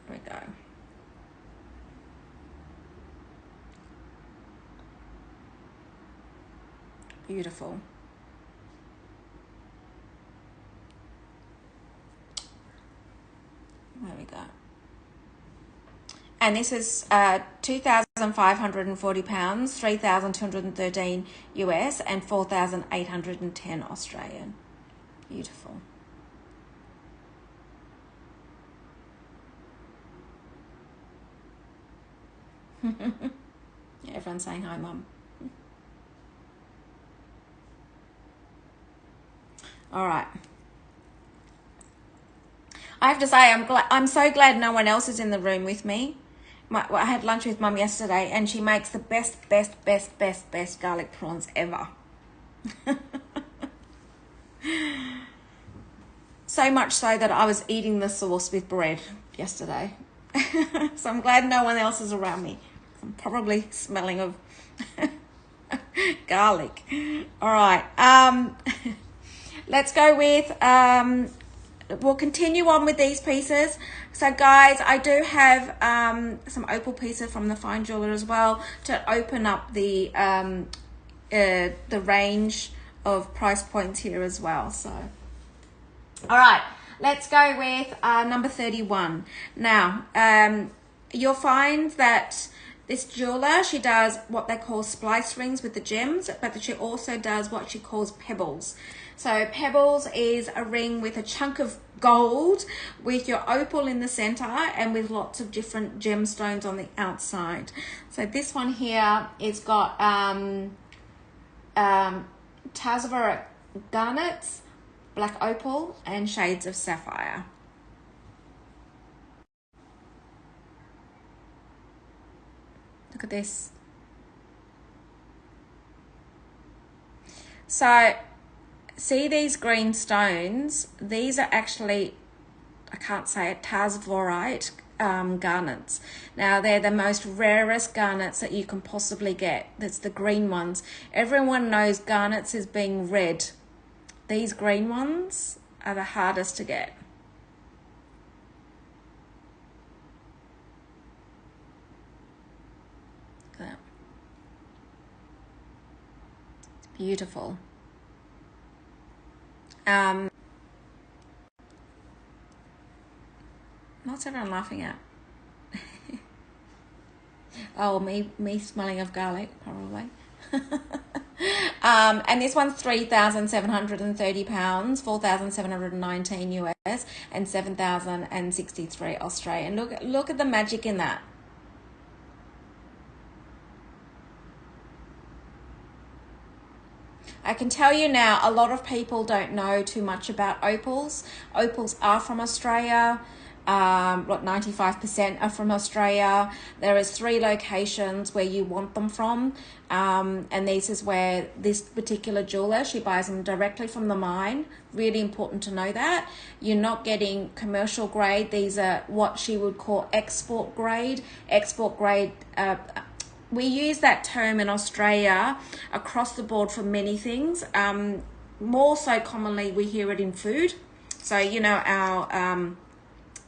There we go. Beautiful. There we go. And this is 2,540 pounds, 3,213 US, and 4,810 Australian. Beautiful. Yeah, everyone's saying hi, Mum. All right. I have to say, I'm so glad no one else is in the room with me. I had lunch with Mum yesterday, and she makes the best garlic prawns ever. So much so that I was eating the sauce with bread yesterday. So I'm glad no one else is around me. I'm probably smelling of garlic. All right. Let's go with, we'll continue on with these pieces. So guys, I do have some opal pieces from the fine jeweler as well to open up the range of price points here as well. So, all right, let's go with number 31. Now, you'll find that this jeweler, she does what they call splice rings with the gems, but she also does what she calls pebbles. So pebbles is a ring with a chunk of gold with your opal in the center and with lots of different gemstones on the outside. So this one here is got Tasvara garnets, black opal, and shades of sapphire. Look at this. So see these green stones? These are actually, I can't say it, Tasvorite garnets. Now they're the most rarest garnets that you can possibly get. That's the green ones. Everyone knows garnets as being red. These green ones are the hardest to get. Look at that. It's beautiful. What's everyone laughing at? Oh, me smelling of garlic, probably. And this one's £3,730, $4,719 US, and 7,063 Australian. Look at the magic in that. I can tell you now, a lot of people don't know too much about opals. Opals are from Australia. 95% are from Australia. There is 3 locations where you want them from, and this is where this particular jeweler, she buys them directly from the mine. Really important to know that. You're not getting commercial grade. These are what she would call export grade. Export grade, we use that term in Australia across the board for many things. More so commonly we hear it in food. So, you know,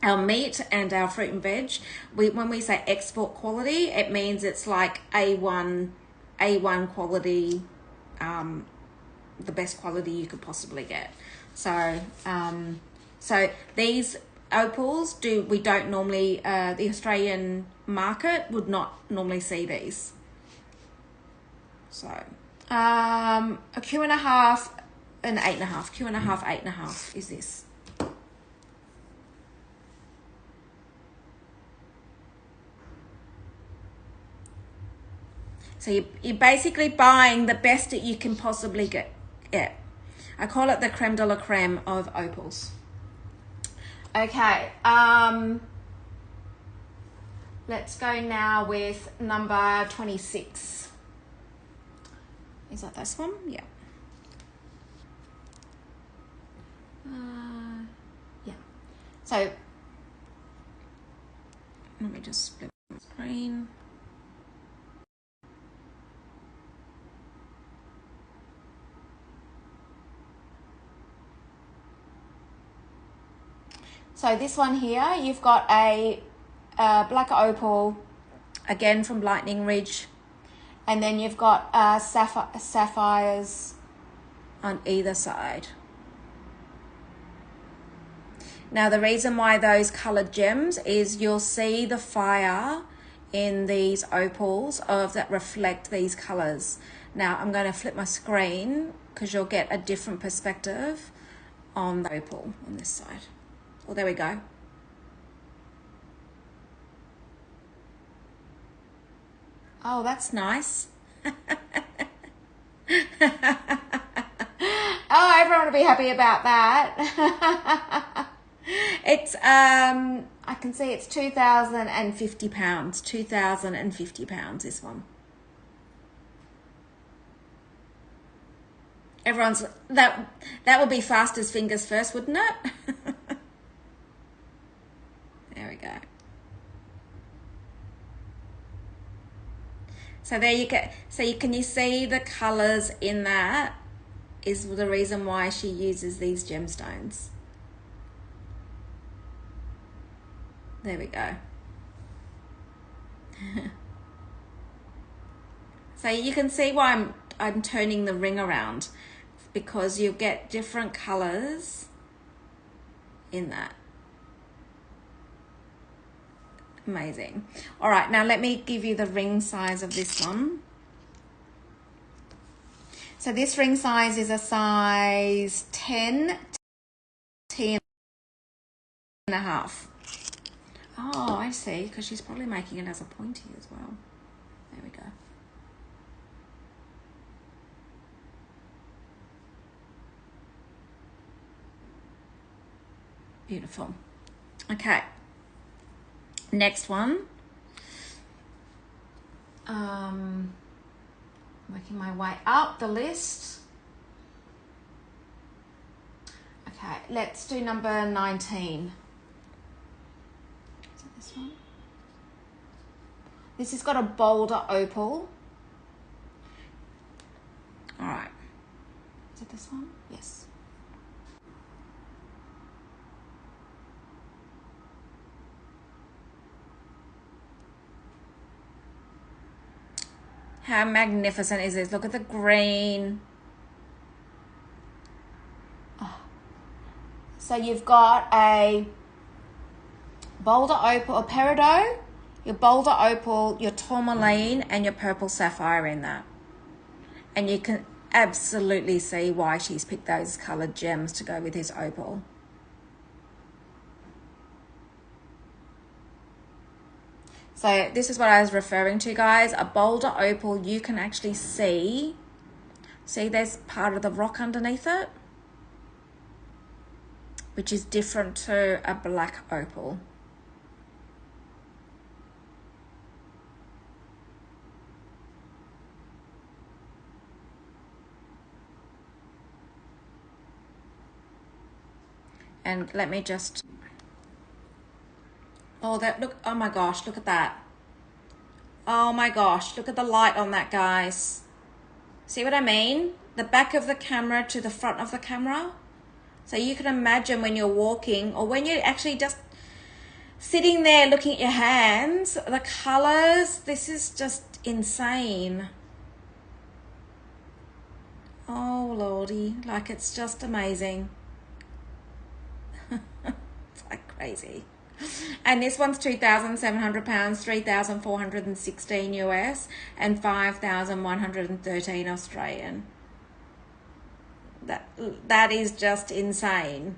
our meat and our fruit and veg, when we say export quality, it means it's like A1 quality, the best quality you could possibly get. So so these opals we don't normally, the Australian market would not normally see these. So a Q&A, an 8.5, Q&A, 8.5 is this. So you're basically buying the best that you can possibly get. Yeah. I call it the crème de la crème of opals. Okay. Let's go now with number 26. Is that this one? Yeah. Yeah. So let me just split the screen. So this one here, you've got a black opal, again from Lightning Ridge, and then you've got sapphires on either side. Now the reason why those colored gems is you'll see the fire in these opals that reflect these colors. Now I'm going to flip my screen because you'll get a different perspective on the opal on this side. Well, there we go. Oh, that's nice. Oh, everyone will be happy about that. It's I can see it's £2,050. £2,050, this one. Everyone's that would be fast as fingers first, wouldn't it? There we go. So there you go. So can you see the colors in that is the reason why she uses these gemstones. There we go. So you can see why I'm turning the ring around, because you get different colors in that. Amazing. All right, now let me give you the ring size of this one. So this ring size is a size 10, 10 and a half. Oh, I see, because she's probably making it as a pointy as well. There we go. Beautiful. Okay. Next one. Working my way up the list. Okay, let's do number 19. Is it this one? This has got a bolder opal. All right. Is it this one? Yes. How magnificent is this? Look at the green. Oh. So you've got a bolder opal, a peridot, your bolder opal, your tourmaline, and your purple sapphire in that. And you can absolutely see why she's picked those coloured gems to go with his opal. So this is what I was referring to, guys. A bolder opal, you can actually see there's part of the rock underneath it, which is different to a black opal. And let me just, oh, that, look, oh my gosh, look at that. Oh my gosh, look at the light on that, guys. See what I mean? The back of the camera to the front of the camera. So you can imagine when you're walking or when you're actually just sitting there looking at your hands, the colors, this is just insane. Oh Lordy, like it's just amazing. It's like crazy. And this one's £2,700, 3,416 US, and 5,113 Australian. That is just insane.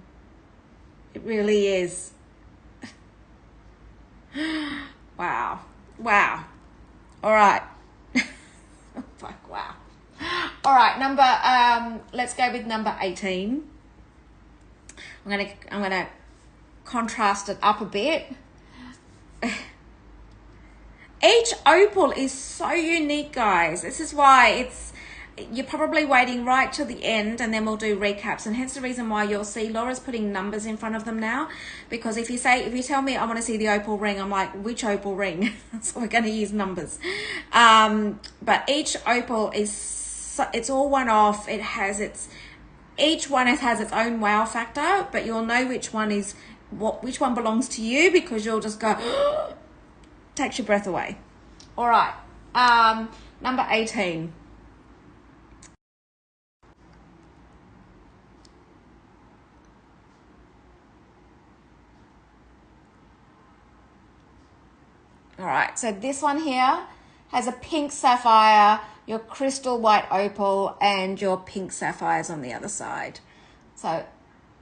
It really is. Wow. Wow. All right. Fuck, wow. All right, let's go with number 18. I'm gonna contrast it up a bit. Each opal is so unique, guys. This is why you're probably waiting right till the end, and then we'll do recaps, and hence the reason why you'll see Laura's putting numbers in front of them now, because if you tell me I want to see the opal ring, I'm like, which opal ring? So we're going to use numbers. But each opal it's all one off. Each one has its own wow factor, but you'll know which one belongs to you, because you'll just go takes your breath away. All right, number 18. All right, so this one here has a pink sapphire, your crystal white opal, and your pink sapphires on the other side. So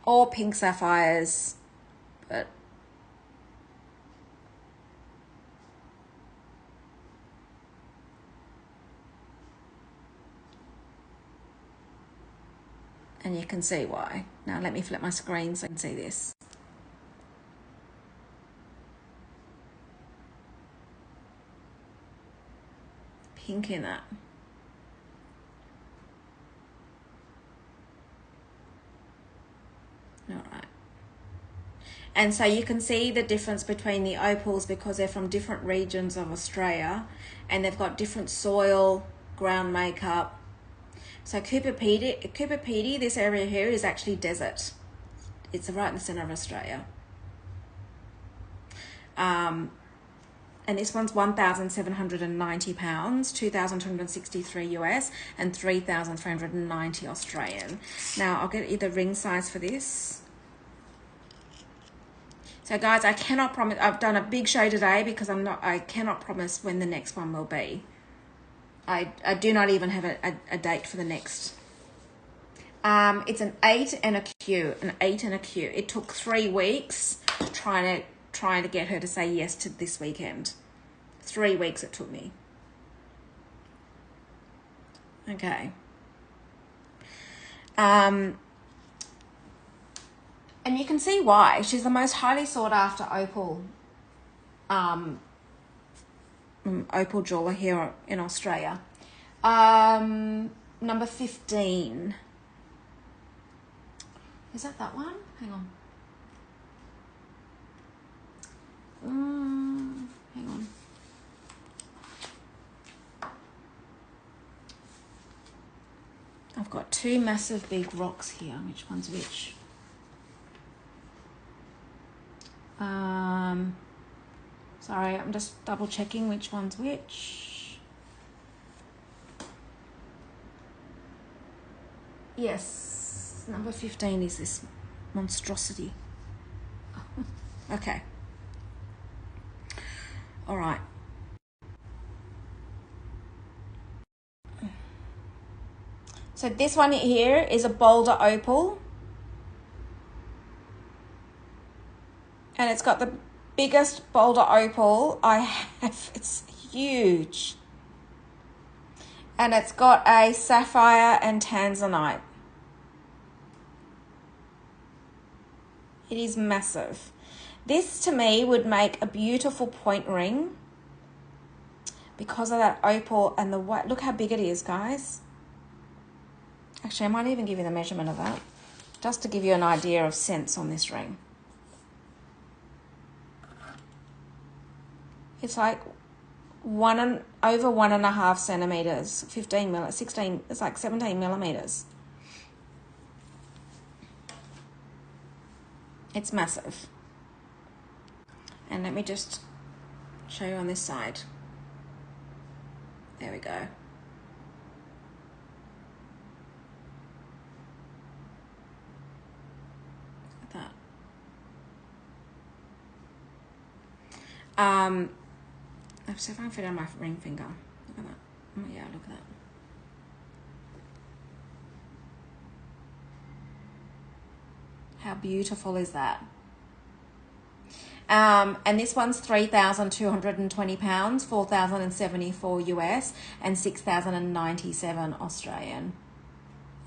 all pink sapphires, but and you can see why. Now let me flip my screen so you can see this. Pink in it. All right. And so you can see the difference between the opals, because they're from different regions of Australia and they've got different soil, ground makeup. So Cooper Pedy, this area here is actually desert. It's right in the center of Australia. And this one's £1,790, 2,263 US, and 3,390 Australian. Now I'll get you the ring size for this. So guys, I cannot promise. I've done a big show today because I cannot promise when the next one will be. I do not even have a date for the next. It's an 8 and a Q, an 8 and a Q. It took 3 weeks trying to get her to say yes to this weekend. 3 weeks it took me. Okay. And you can see why. She's the most highly sought after opal opal jeweler here in Australia. Number 15. Is that one? Hang on. Hang on. I've got two massive big rocks here. Which one's which? Sorry, I'm just double checking which one's which. Yes, number 15 is this monstrosity. Okay. All right. So this one here is a Boulder Opal. And it's got the biggest Boulder Opal I have. It's huge. And it's got a sapphire and tanzanite. It is massive. This to me would make a beautiful point ring because of that opal and the white. Look how big it is, guys. Actually, I might even give you the measurement of that just to give you an idea of sense on this ring. It's like over 1.5 centimeters, 16, it's like 17 millimeters. It's massive. And let me just show you on this side. There we go. Look at that. So if I can fit it on my ring finger. Look at that. Oh yeah, look at that. How beautiful is that? And this one's 3,220 pounds, 4,074 US, and 6,097 Australian.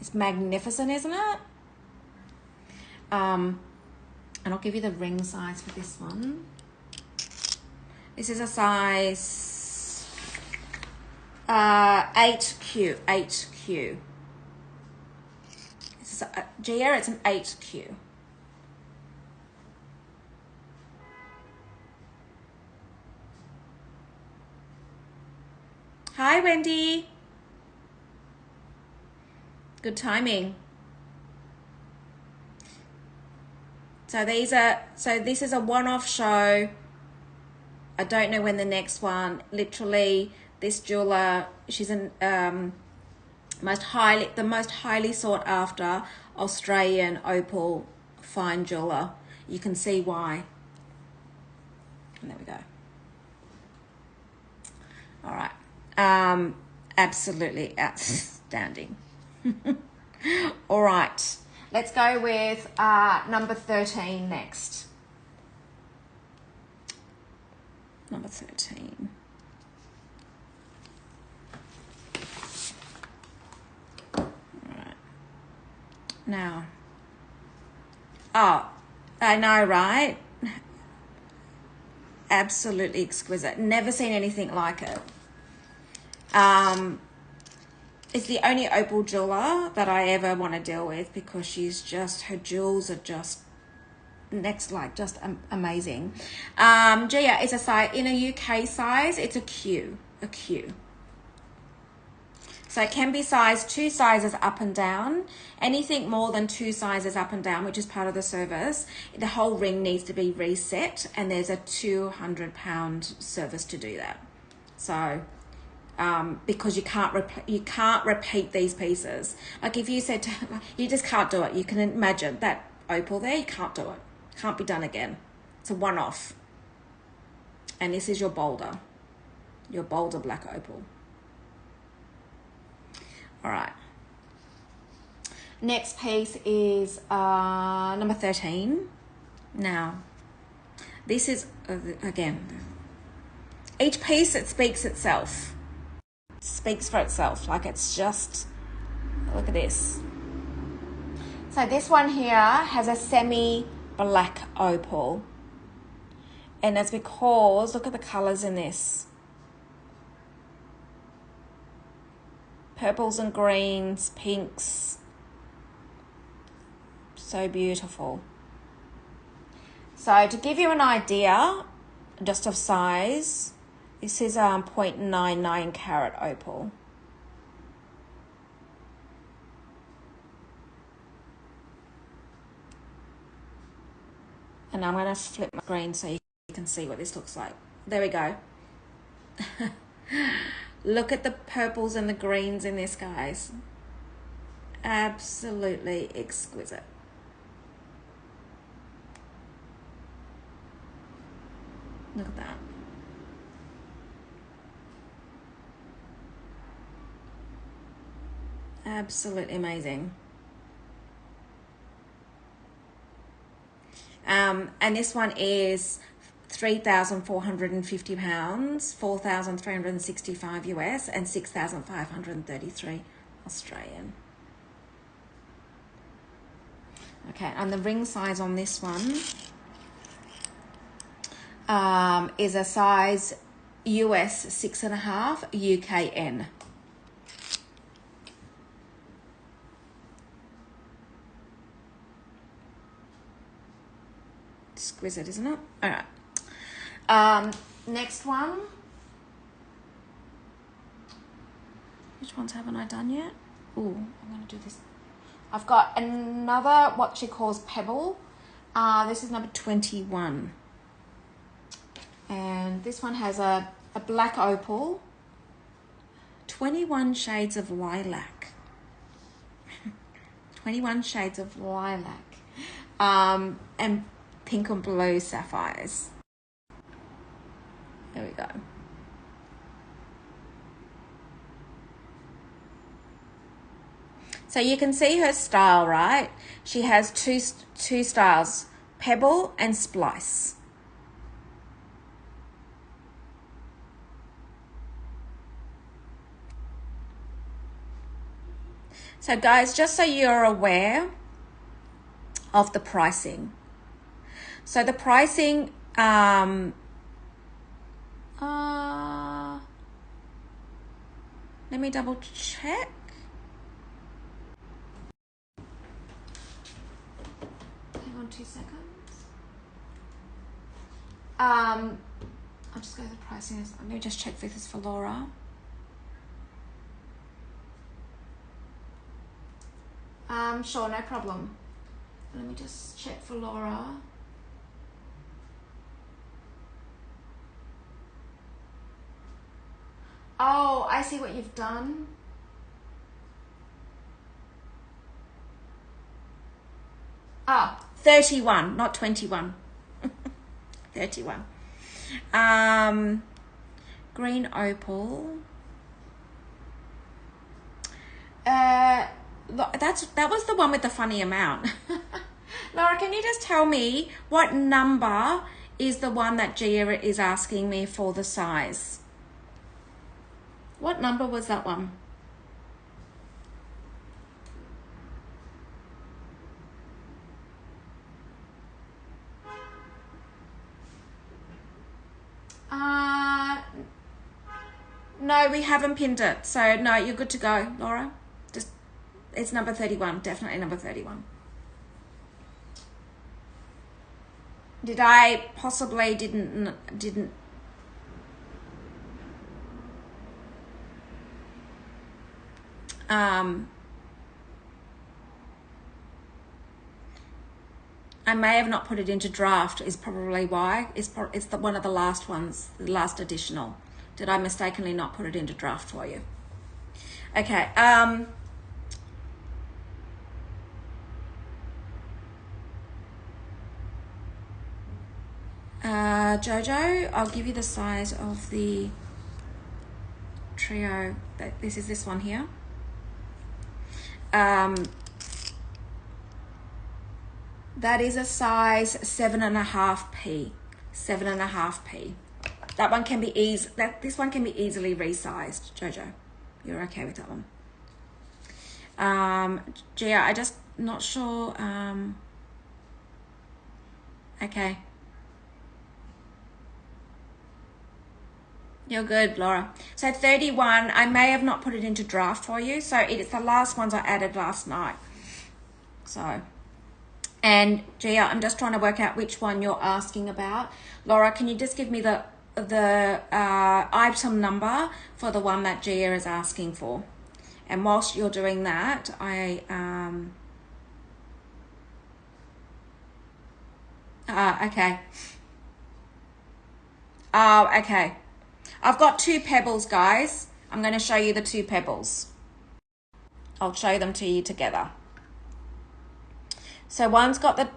It's magnificent, isn't it? And I'll give you the ring size for this one. This is a size 8Q. 8Q. This is Gia, it's an 8Q. Hi, Wendy. Good timing. So this is a one-off show. I don't know when the next one. Literally, this jeweler, she's the most highly sought after Australian opal fine jeweler. You can see why. And there we go. All right. Absolutely outstanding. All right. Let's go with number 13 next. Number 13. All right. Now. Oh, I know, right? Absolutely exquisite. Never seen anything like it. It's the only opal jeweler that I ever want to deal with because her jewels are just amazing. Gia, it's a size in a UK size. It's a Q. So it can be sized 2 sizes up and down. Anything more than 2 sizes up and down, which is part of the service, the whole ring needs to be reset, and there's a £200 service to do that. So. Because you can't repeat these pieces. Like if you said you just can't do it. You can imagine that opal there. You can't do it. Can't be done again. It's a one-off. And this is your Boulder black opal. All right. Next piece is number 13. Now, this is again. Each piece it speaks itself. Speaks for itself. Like it's just, look at this. So this one here has a semi-black opal, and it's because look at the colors in this. Purples and greens, pinks, So beautiful. So to give you an idea just of size, this is 0.99 carat opal. And I'm going to flip my screen so you can see what this looks like. There we go. Look at the purples and the greens in this, guys. Absolutely exquisite. Look at that. Absolutely amazing. And this one is £3,450, 4,365 US, and 6,533 Australian. Okay, and the ring size on this one is a size US 6.5, UKN. Exquisite, isn't it? All right. Next one. Which ones haven't I done yet? Oh, I'm going to do this. I've got another, what she calls pebble. This is number 21. And this one has a black opal. 21 shades of lilac. 21 shades of lilac. And pink and blue sapphires. There we go. So you can see her style, right? She has two styles, pebble and splice. So guys, just so you're aware of the pricing. So the pricing, let me double check. Hang on 2 seconds. I'll just go to the pricing. Let me just check this for Laura. Sure, no problem. Let me just check for Laura. Oh, I see what you've done. Ah, 31, not 21. 31. Green opal. That was the one with the funny amount. Laura, can you just tell me what number is the one that Gia is asking me for the size? What number was that one? No, we haven't pinned it. So no, you're good to go, Laura. Just, it's number 31, definitely number 31. Did I possibly didn't I may have not put it into draft is probably why. It's one of the last ones, the last additional. Did I mistakenly not put it into draft for you? Okay. Jojo, I'll give you the size of the trio. This is this one here. That is a size 7.5p. 7.5p. That one can be this one can be easily resized, Jojo. You're okay with that one. Gia, I just not sure. Okay. You're good, Laura. So 31, I may have not put it into draft for you. So it's the last ones I added last night. So And Gia, I'm just trying to work out which one you're asking about. Laura, can you just give me the item number for the one that Gia is asking for? And whilst you're doing that, okay. Oh, okay. I've got two pebbles, guys. I'm going to show you the two pebbles. I'll show them to you together. So one's got the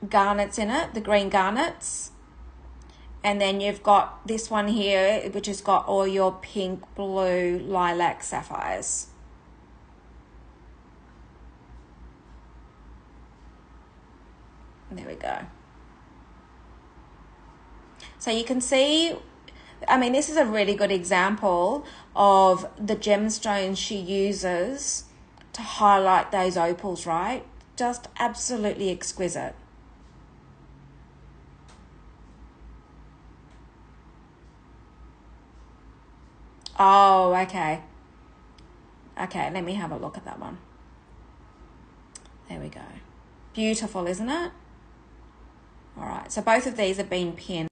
garnets in it, the green garnets. And then you've got this one here, which has got all your pink, blue, lilac sapphires. There we go. So you can see, I mean, this is a really good example of the gemstones she uses to highlight those opals, right? Just absolutely exquisite. Oh, okay. Okay, let me have a look at that one. There we go. Beautiful, isn't it? All right, so both of these have been pinned.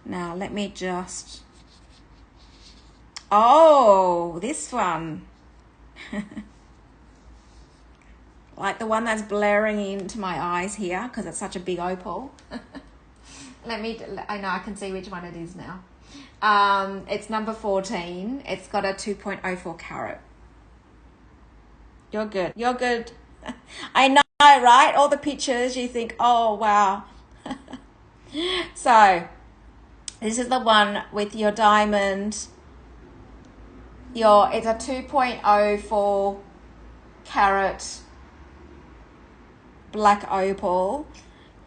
Now, let me just... Oh, this one. Like the one that's blaring into my eyes here because it's such a big opal. I know I can see which one it is now. It's number 14. It's got a 2.04 carat. You're good. You're good. I know, right? All the pictures, you think, oh, wow. So, this is the one with your diamond. It's a 2.04 carat black opal.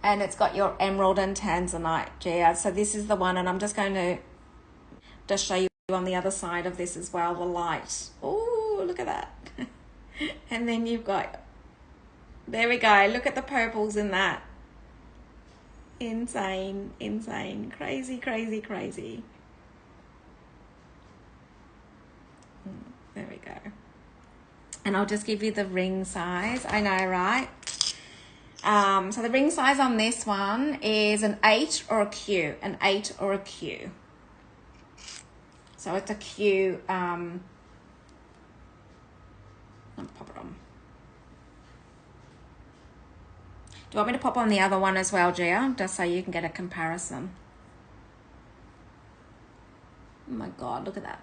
And it's got your emerald and tanzanite, Gia. So this is the one, and I'm just going to just show you on the other side of this as well, the light. Oh, look at that. And then you've got, there we go. Look at the purples in that. Insane, insane, crazy, crazy, crazy. There we go. And I'll just give you the ring size. I know, right? So the ring size on this one is an 8 or a Q, an 8 or a Q. So it's a Q. I'll pop it on. Do you want me to pop on the other one as well, Gia? Just so you can get a comparison. Oh my God, look at that.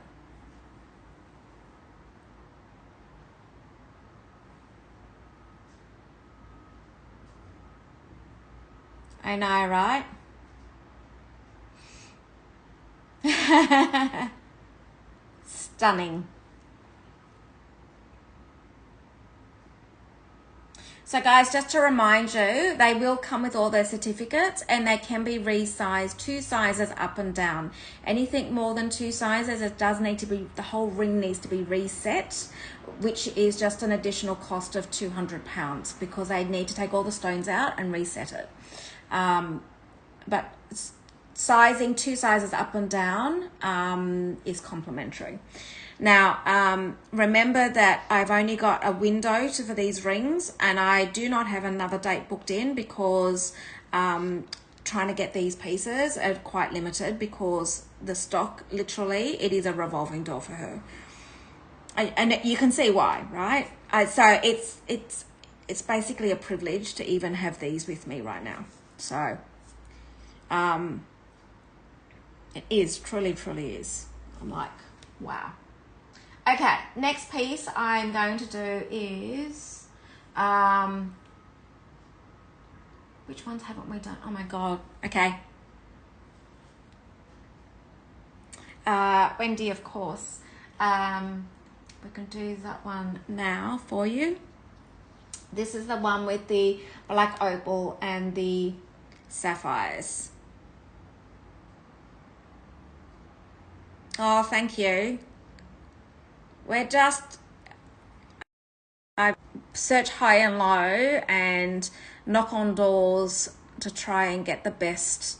I know, right? Stunning. So guys, just to remind you, they will come with all their certificates and they can be resized 2 sizes up and down. Anything more than 2 sizes, it does need to be, the whole ring needs to be reset, which is just an additional cost of £200 because they need to take all the stones out and reset it. But sizing 2 sizes up and down is complimentary. Now, remember that I've only got a window for these rings and I do not have another date booked in because trying to get these pieces are quite limited because the stock, literally, it is a revolving door for her. And you can see why, right? So it's basically a privilege to even have these with me right now. So it is, truly is. I'm like, wow. Okay, next piece I'm going to do is, which ones haven't we done? Oh my God, okay. Wendy, of course. We can do that one now for you. This is the one with the black opal and the sapphires. Oh, thank you. We're just, I search high and low and knock on doors to try and get the best.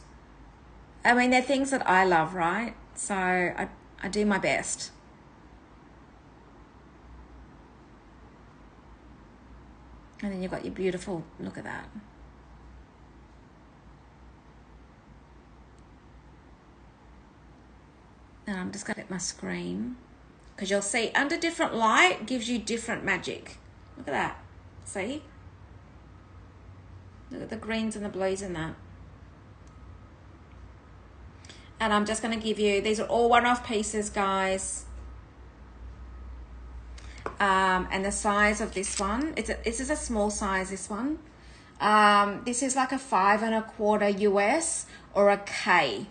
I mean, they're things that I love, right? So I do my best. And then you've got your beautiful, look at that. And I'm just going to get my screen, because you'll see under different light gives you different magic. Look at that. See? Look at the greens and the blues in that. And I'm just going to give you, these are all one-off pieces, guys. And the size of this one, this is a small size, this one. This is like a 5 1/4 US or a K.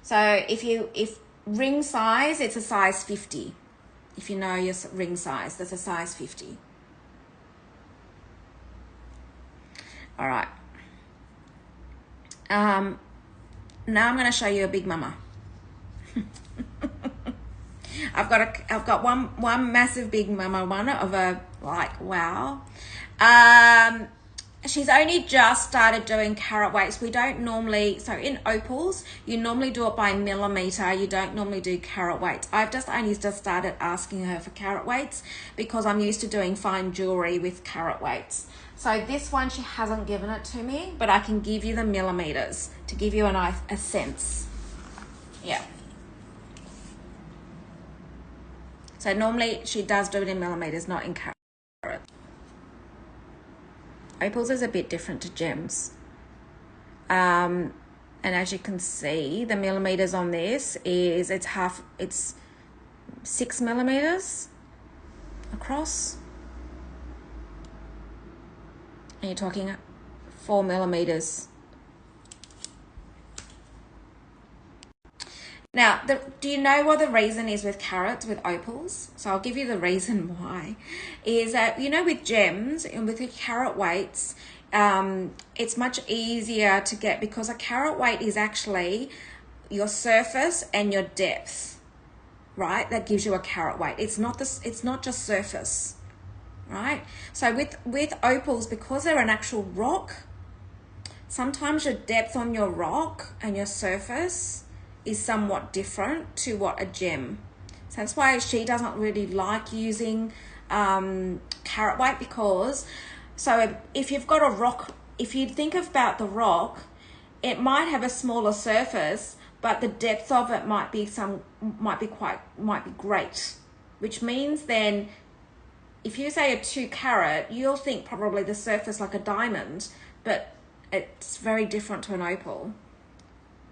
So if ring size, it's a size 50. If you know your ring size, that's a size 50. All right. Now I'm going to show you a big mama. I've got one massive big mama one of a, like, wow. She's only just started doing carat weights. We don't normally, so in opals, you normally do it by millimeter. You don't normally do carat weights. I've only just started asking her for carat weights because I'm used to doing fine jewelry with carat weights. So this one, she hasn't given it to me, but I can give you the millimeters to give you a sense. Yeah. So normally she does do it in millimeters, not in carat. Opals is a bit different to gems. And as you can see, the millimeters on this is, it's 6 millimeters across. And you're talking 4 millimeters. Now, do you know what the reason is with carats, with opals? So I'll give you the reason why. Is that, you know, with gems and with the carat weights, it's much easier to get, because a carat weight is actually your surface and your depth, right? That gives you a carat weight. It's not just surface, right? So with opals, because they're an actual rock, sometimes your depth on your rock and your surface is somewhat different to what a gem. So that's why she doesn't really like using carat weight, because so if you've got a rock, if you think about the rock, it might have a smaller surface, but the depth of it might be great, which means then if you say a 2 carat, you'll think probably the surface like a diamond, but it's very different to an opal.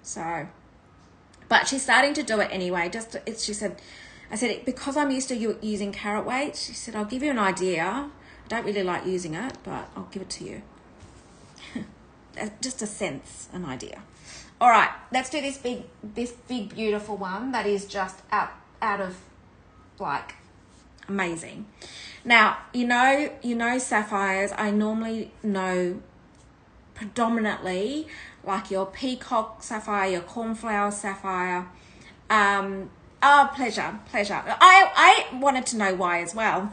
So, but she's starting to do it anyway. She said, I said, because I'm used to using carat weight, she said, I'll give you an idea. I don't really like using it, but I'll give it to you. Just a sense, an idea. All right, let's do this big, beautiful one that is just out of, like, amazing. Now, you know sapphires, I normally know predominantly like your peacock sapphire, your cornflower sapphire. Oh, pleasure. I wanted to know why as well.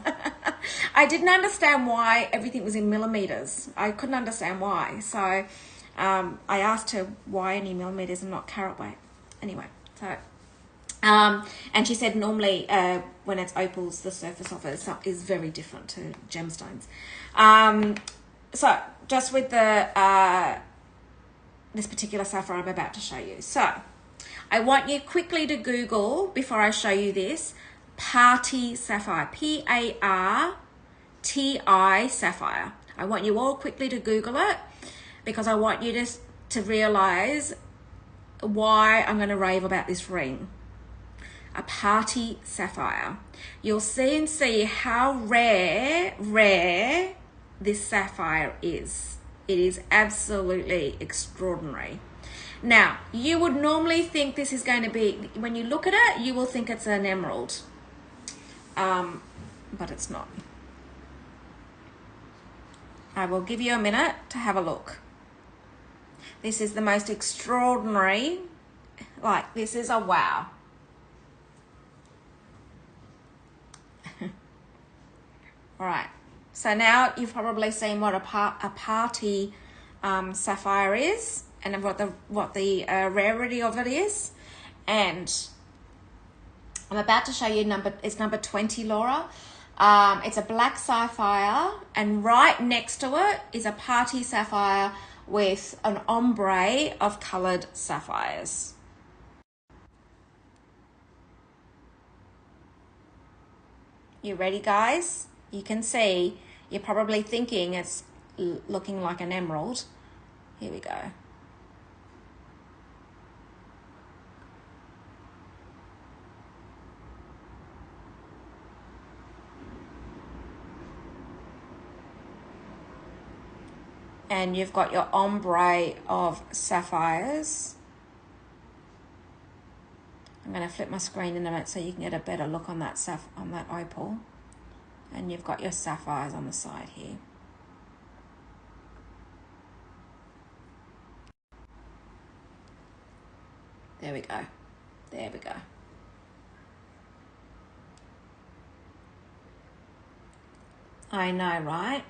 I didn't understand why everything was in millimeters. I couldn't understand why. So I asked her why any millimeters and not carat weight. Anyway, so and she said normally when it's opals, the surface of it is very different to gemstones. So just with the this particular sapphire I'm about to show you. So I want you quickly to Google, before I show you this, Party Sapphire, Parti Sapphire. I want you all quickly to Google it, because I want you to realize why I'm going to rave about this ring. A Party Sapphire. You'll see how rare this sapphire is. It is absolutely extraordinary. Now, you would normally think this is going to be, when you look at it, you will think it's an emerald, but it's not. I will give you a minute to have a look. This is the most extraordinary, like, this is a wow. All right. So now you've probably seen what a party sapphire is, and what the rarity of it is. And I'm about to show you it's number 20, Laura. It's a black sapphire, and right next to it is a party sapphire with an ombre of colored sapphires. You ready, guys? You can see, you're probably thinking it's looking like an emerald. Here we go. And you've got your ombre of sapphires. I'm going to flip my screen in a minute so you can get a better look on that opal. And you've got your sapphires on the side here. There we go. There we go. I know, right?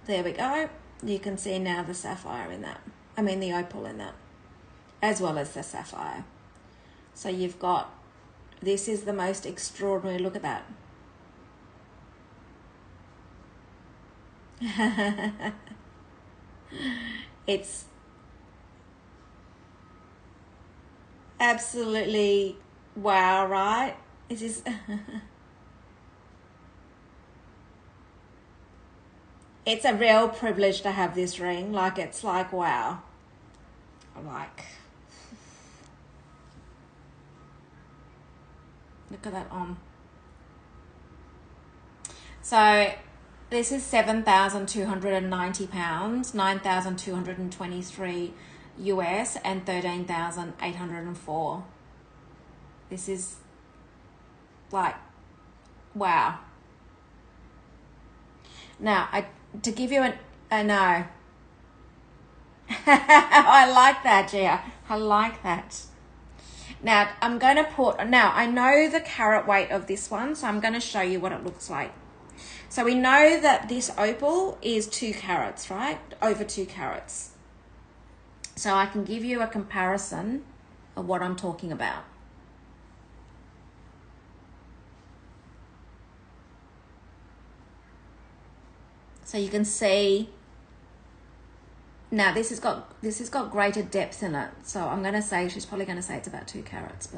There we go. You can see now the sapphire in that. I mean the opal in that, as well as the sapphire. So you've got, this is the most extraordinary, look at that. It's absolutely wow, right? It is. It's a real privilege to have this ring. Like, it's like, wow. I'm like, look at that on. So this is £7,290, $9,223 US, and 13,804. This is like, wow. Now, to give you I know. I like that, Gia. I like that. Now, I'm going to now I know the carat weight of this one, so I'm going to show you what it looks like. So we know that this opal is 2 carats, right? Over 2 carats. So I can give you a comparison of what I'm talking about. So you can see now this has got greater depth in it. So I'm going to say, she's probably going to say it's about 2 carats,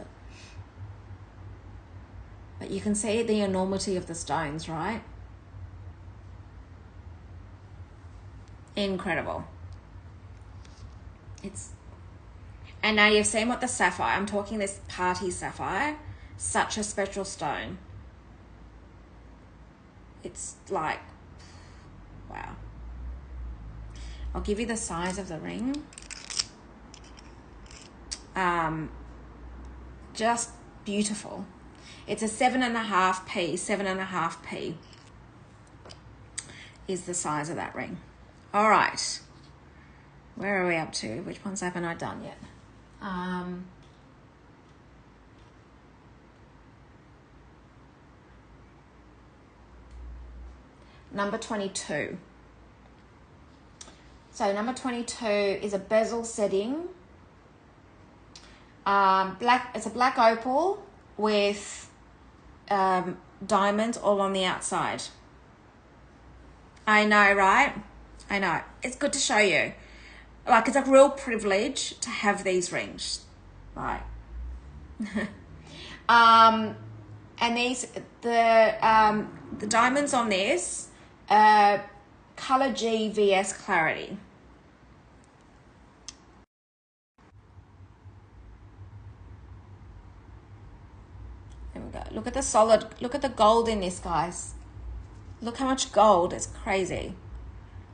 but you can see the enormity of the stones, right? Incredible. And now you've seen what the sapphire, I'm talking this party sapphire, such a special stone. It's like, wow. I'll give you the size of the ring. Just beautiful. It's a 7.5p, 7.5p is the size of that ring. All right. Where are we up to? Which ones haven't I done yet? Number 22. So number 22 is a bezel setting. It's a black opal with diamonds all on the outside. I know, right? I know. It's good to show you. Like, it's a real privilege to have these rings. Right. And these, the diamonds on this, color G VS clarity. There we go. Look at the solid, look at the gold in this, guys. Look how much gold, it's crazy.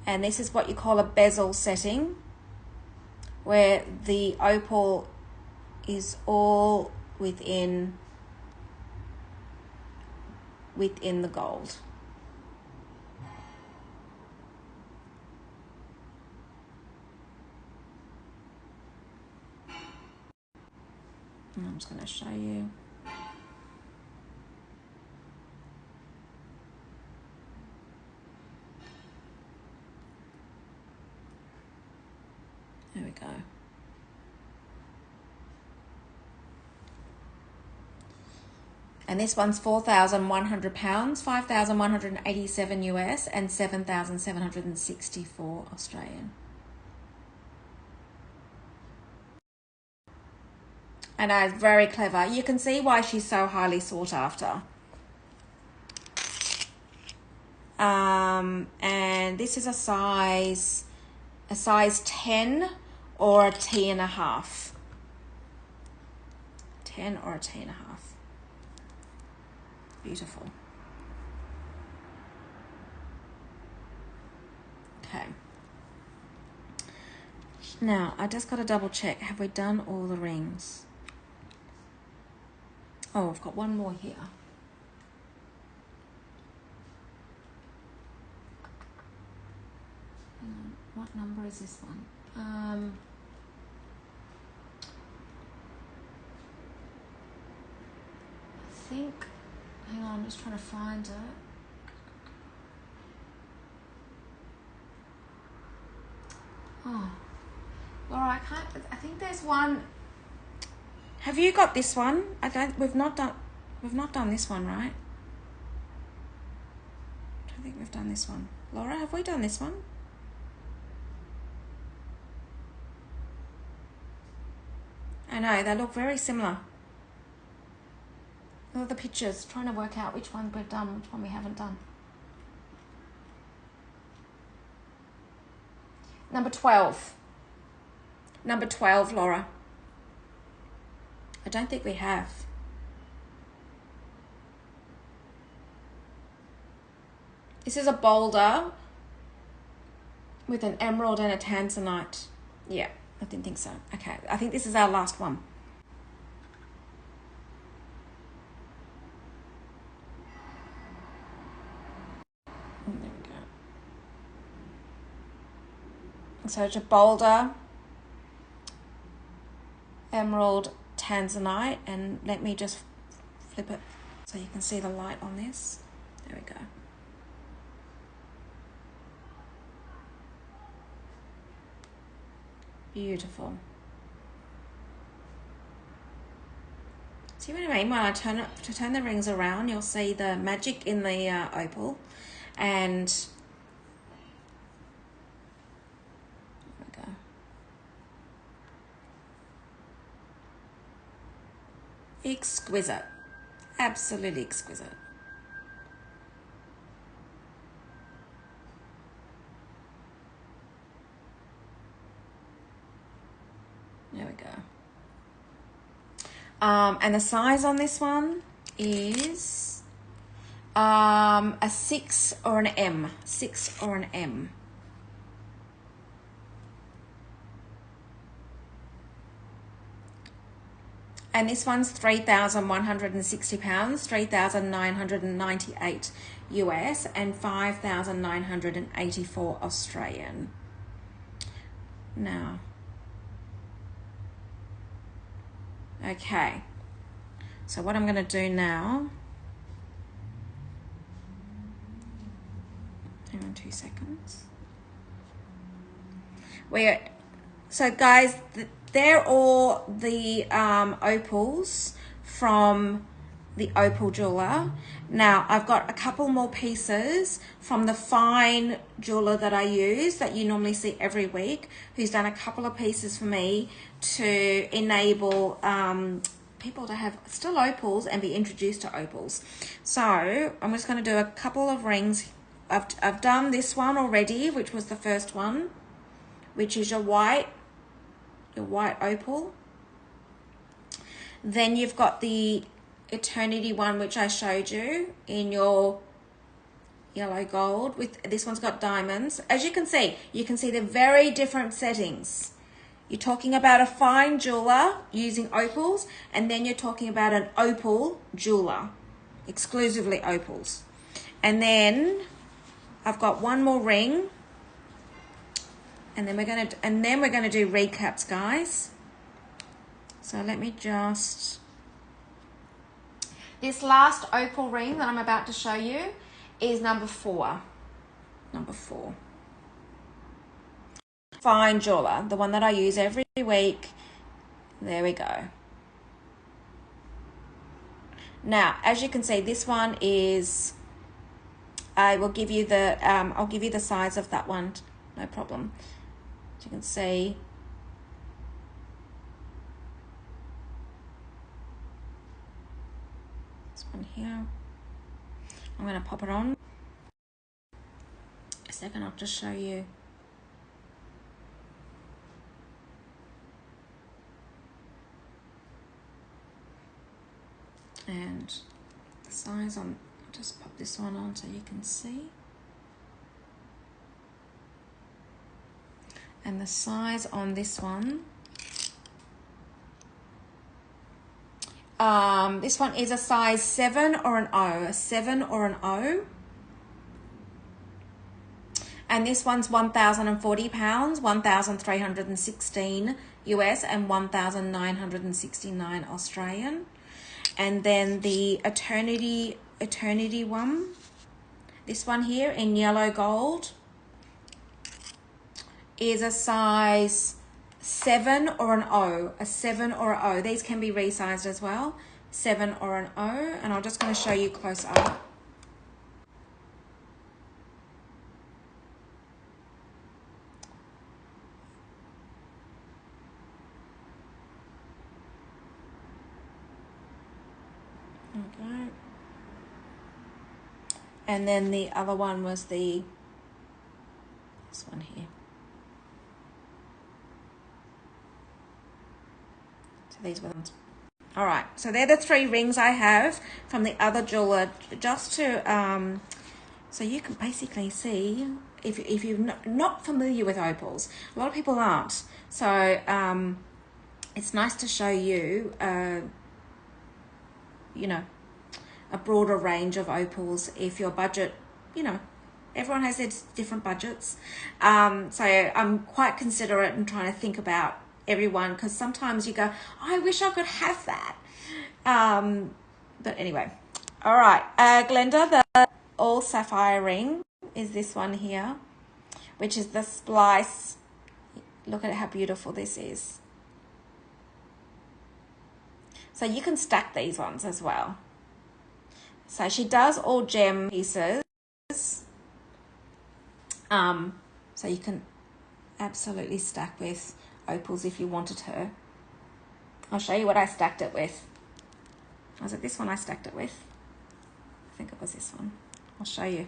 And this is what you call a bezel setting, where the opal is all within the gold. And I'm just going to show you. There we go. And this one's £4,100, 5,187 US, and 7,764 Australian. I know, it's very clever. You can see why she's so highly sought after. And this is a size 10 or a T&a-half. 10 or a T&a-half. Beautiful. Okay. Now, I just got to double check. Have we done all the rings? Oh, I've got one more here. Hang on. What number is this one? I think, hang on, I'm just trying to find it. Oh, Laura, I think there's one. Have you got this one? We've not done this one, right? I don't think we've done this one. Laura, have we done this one? I know, they look very similar. Look at the pictures, trying to work out which one we've done, which one we haven't done. Number 12. Number 12, Laura. I don't think we have. This is a boulder with an emerald and a tanzanite. Yeah, I didn't think so. Okay, I think this is our last one. There we go. So it's a boulder, emerald, tanzanite, and let me just flip it so you can see the light on this. There we go. Beautiful. See what I mean? When I turn the rings around, you'll see the magic in the opal, and there we go. Exquisite. Absolutely exquisite. There we go. And the size on this one is a 6 or an M. 6 or an M. And this one's £3,160, 3,998 US, and 5,984 Australian. Now, okay, so what I'm going to do now, hang on 2 seconds. So guys, they're all the opals from the Opal Jeweller. Now, I've got a couple more pieces from the fine jeweler that I use, that you normally see every week, who's done a couple of pieces for me to enable people to have still opals and be introduced to opals. So I'm just going to do a couple of rings. I've done this one already, which was the first one, which is your white opal. Then you've got the Eternity one, which I showed you in your yellow gold. With this one's got diamonds. As you can see they're very different settings. You're talking about a fine jeweler using opals, and then you're talking about an opal jeweler, exclusively opals. And then I've got one more ring, and then we're gonna do recaps, guys. So let me just. This last opal ring that I'm about to show you is number 4. Number 4. Fine jeweler, the one that I use every week. There we go. Now, as you can see, this one is, I will give you the, I'll give you the size of that one, no problem. As you can see, this one here, I'm going to pop it on. A second, I'll just show you. And the size on, I'll just pop this one on so you can see. And the size on this one, this one is a size 7 or an O, a 7 or an O. And this one's 1,040 pounds, 1,316 US and 1,969 Australian. And then the Eternity one, this one here in yellow gold, is a size 7 or an O, a 7 or an O. These can be resized as well, 7 or an O. And I'm just going to show you close up. Okay. And then the other one was this one here. So these were ones. All right, so they're the 3 rings I have from the other jeweler, just to so you can basically see if you're not familiar with opals. A lot of people aren't, so it's nice to show you you know, a broader range of opals if your budget, you know, everyone has their different budgets. So I'm quite considerate and trying to think about everyone, because sometimes you go, oh, I wish I could have that. But anyway, all right, Glenda, the all sapphire ring is this one here, which is the splice. Look at how beautiful this is. So you can stack these ones as well. So she does all gem pieces. So you can absolutely stack with opals if you wanted her. I'll show you what I stacked it with. Was it this one I stacked it with? I think it was this one. I'll show you.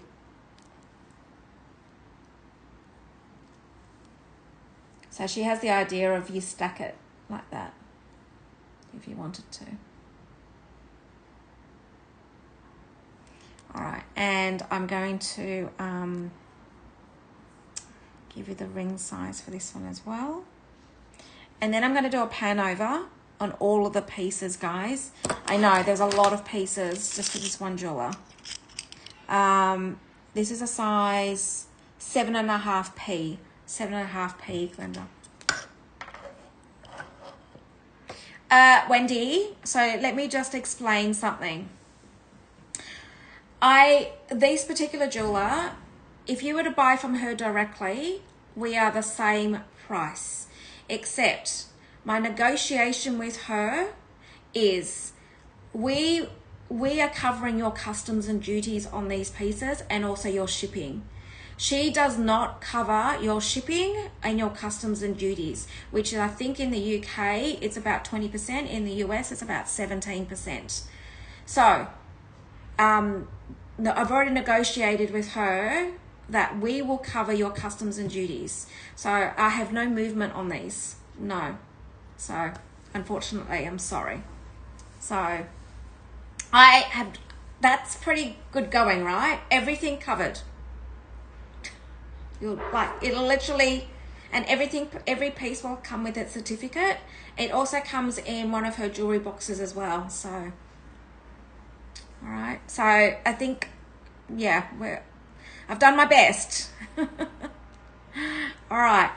So she has the idea of you stack it like that, if you wanted to. All right, and I'm going to give you the ring size for this one as well. And then I'm going to do a pan over on all of the pieces, guys. I know there's a lot of pieces just for this one jeweler. This is a size 7.5p, 7.5p, Glenda. Wendy, so let me just explain something. This particular jeweler, if you were to buy from her directly, we are the same price, except my negotiation with her is we are covering your customs and duties on these pieces and also your shipping. She does not cover your shipping and your customs and duties, which I think in the UK, it's about 20%. In the US, it's about 17%. So, I've already negotiated with her that we will cover your customs and duties. So I have no movement on these, no. So unfortunately, I'm sorry. So that's pretty good going, right? Everything covered. It'll literally, and every piece will come with its certificate. It also comes in one of her jewelry boxes as well. So, all right. So I think, yeah, I've done my best. All right.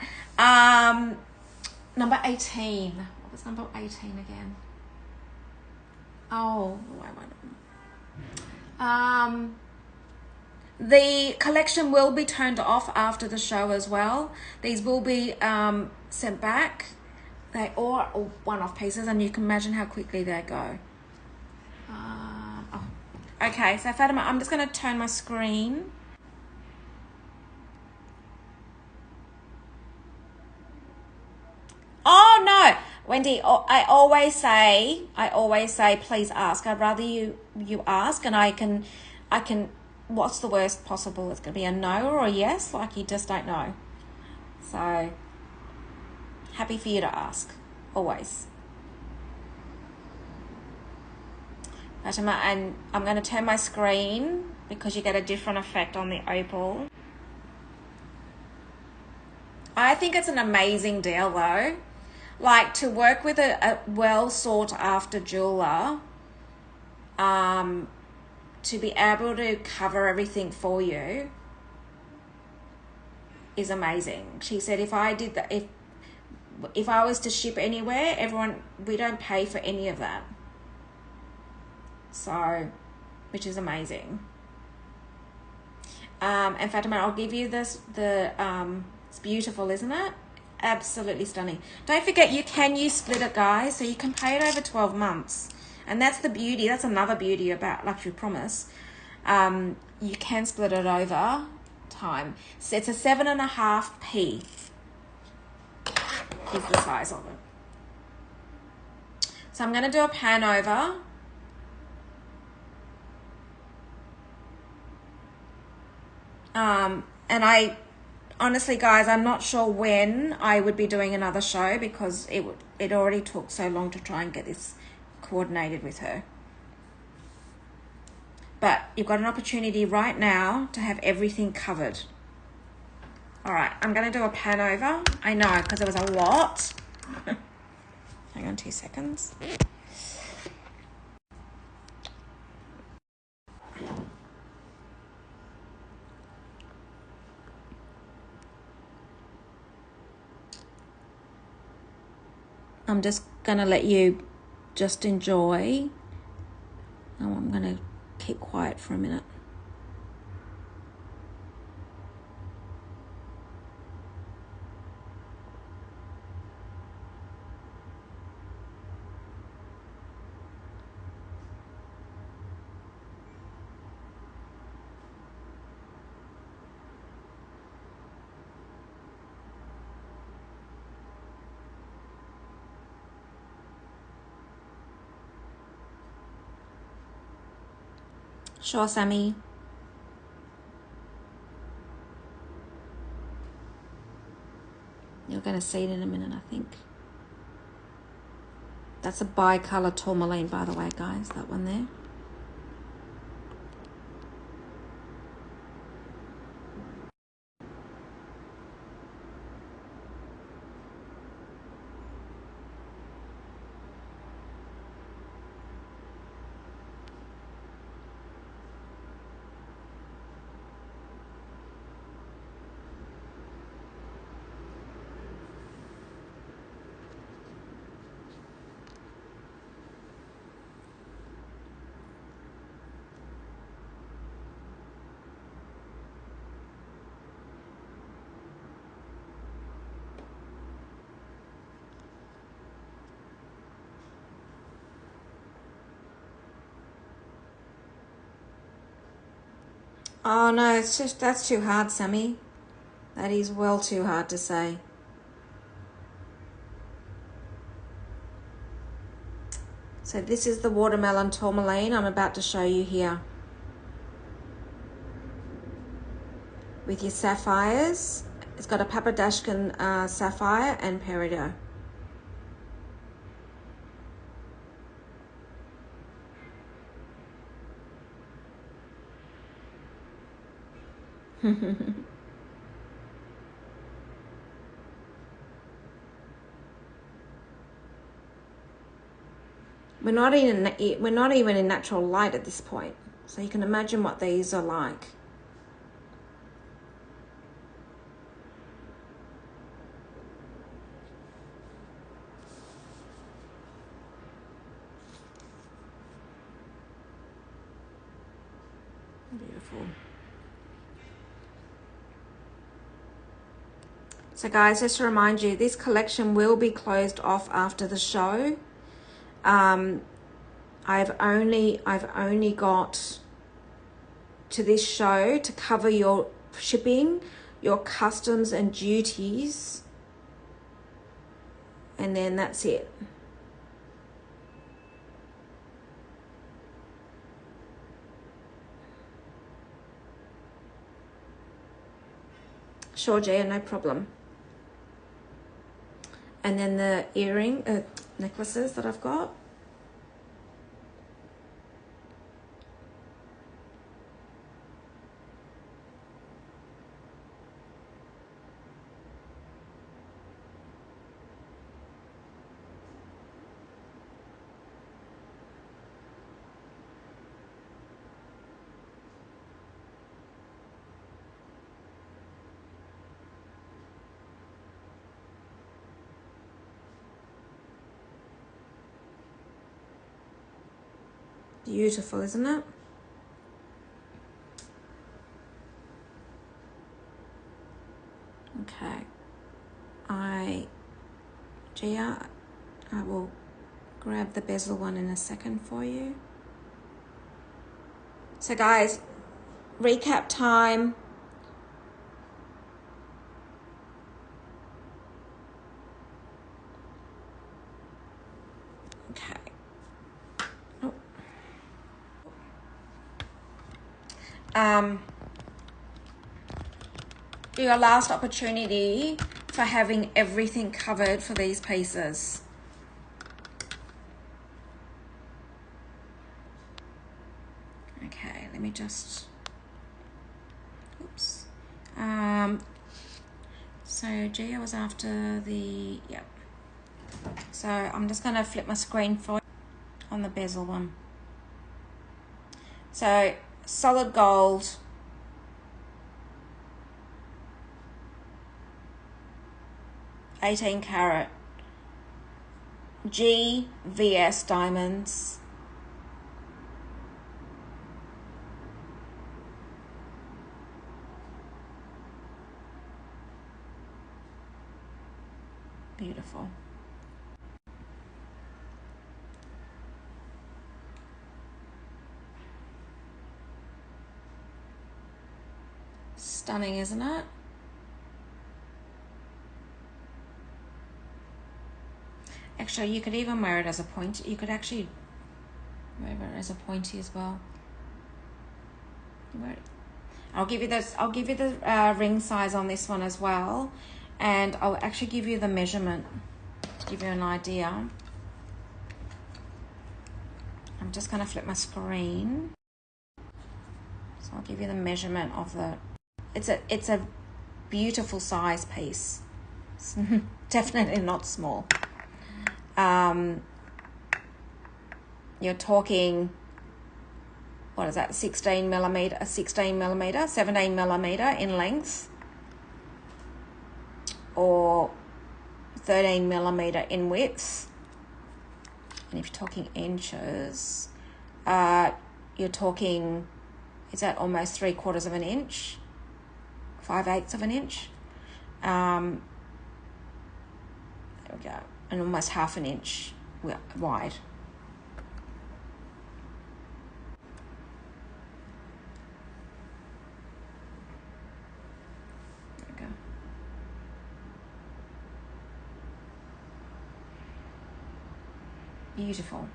Number 18. What was number 18 again? Oh, the collection will be turned off after the show as well. These will be sent back. They are all one-off pieces, and you can imagine how quickly they go. Okay, so Fatima, I'm just going to turn my screen. Oh no, Wendy, I always say, please ask. I'd rather you ask, and I can, what's the worst possible? It's going to be a no or a yes, like you just don't know. So, happy for you to ask, always. Fatima, and I'm going to turn my screen because you get a different effect on the opal. I think it's an amazing deal though. Like, to work with a well sought after jeweler, to be able to cover everything for you is amazing. She said if I did that, if I was to ship anywhere, we don't pay for any of that. So, which is amazing. And Fatima, I'll give you this, it's beautiful, isn't it? Absolutely stunning. Don't forget, you can use split it, guys, so you can pay it over 12 months. And that's the beauty, that's another beauty about Luxury Promise. You can split it over time. So it's a 7.5p is the size of it. So I'm going to do a pan over. And honestly, guys, I'm not sure when I would be doing another show because it already took so long to try and get this coordinated with her. But you've got an opportunity right now to have everything covered. All right, I'm going to do a pan over. I know, because there was a lot. Hang on 2 seconds. I'm just going to let you just enjoy. Oh, I'm going to keep quiet for a minute. Sure, Sammy. You're going to see it in a minute, I think. That's a bi-color tourmaline, by the way, guys, that one there. Oh no, it's just, that's too hard, Sammy. That is well too hard to say. So this is the watermelon tourmaline I'm about to show you here. With your sapphires. It's got a Papadashkan sapphire and peridot. We're not even in natural light at this point, so you can imagine what these are like. Beautiful. So guys, just to remind you, this collection will be closed off after the show. I've only got to this show to cover your shipping, your customs and duties, and then that's it. Sure, Gia, no problem. And then the earring, necklaces that I've got. Beautiful, isn't it? Okay. Gia, I will grab the bezel one in a second for you. So guys, recap time. Okay. Your last opportunity for having everything covered for these pieces. Okay, let me just, oops. So Gia was after the, yep. So I'm just gonna flip my screen for you on the bezel one. So solid gold, (18 carat) GVS diamonds, beautiful. Stunning, isn't it? Actually, you could even wear it as a point. You could actually wear it as a pointy as well. I'll give you this. I'll give you the ring size on this one as well, and I'll actually give you the measurement to give you an idea. I'm just going to flip my screen, so I'll give you the measurement of the. It's a beautiful size piece. It's definitely not small. You're talking, what is that, 16 millimeter, 17 millimeter in length, or 13 millimeter in width. And if you're talking inches, you're talking, is that almost 3/4 of an inch, 5/8 of an inch? There we go, and almost 1/2 an inch wide. There we go. Beautiful.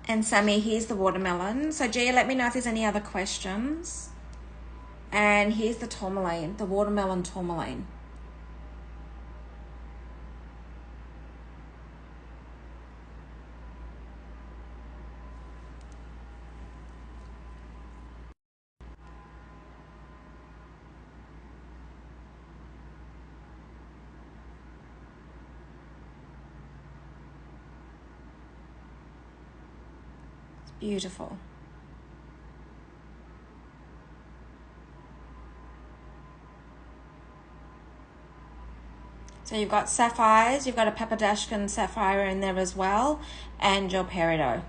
And Sammy, here's the watermelon. So Gia, let me know if there's any other questions. And here's the tourmaline, the watermelon tourmaline. It's beautiful. So you've got sapphires, you've got a Papadashkan sapphire in there as well, and your peridot.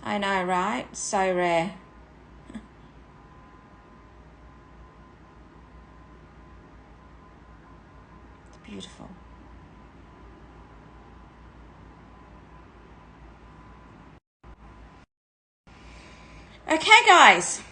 I know, right? So rare. It's beautiful. Okay, guys.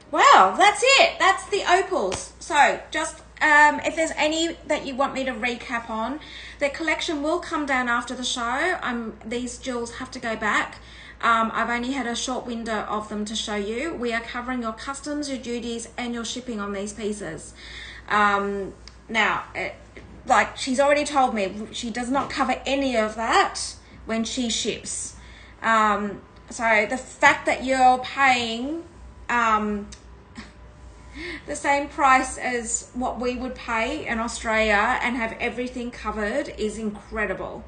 Well, that's it. That's the opals. So just if there's any that you want me to recap on, the collection will come down after the show. These jewels have to go back. I've only had a short window of them to show you. We are covering your customs, your duties, and your shipping on these pieces. Now, like she's already told me, she does not cover any of that when she ships. So the fact that you're paying the same price as what we would pay in Australia and have everything covered is incredible.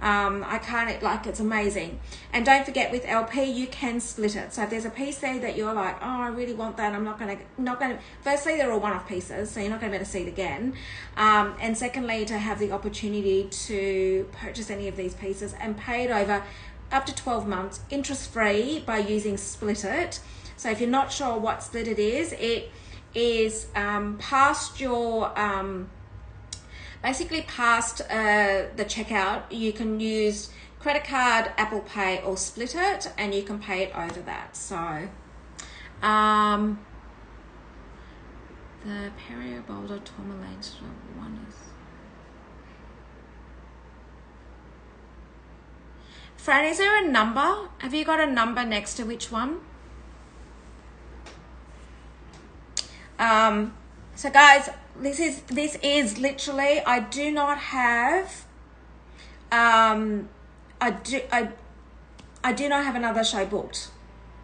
I can't, like, it's amazing. And don't forget, with LP you can split it. So if there's a piece there that you're like, oh, I really want that, I'm not gonna firstly, they're all one-off pieces, so you're not gonna be able to see it again, and secondly, to have the opportunity to purchase any of these pieces and pay it over up to 12 months interest-free by using Split It. So if you're not sure what Split It is past your basically past the checkout. You can use credit card, Apple Pay, or Split It, and you can pay it over that. So the Perio Boulder Tourmaline one is Fran, is there a number? Have you got a number next to which one? So guys, this is literally, I do not have I do not have another show booked.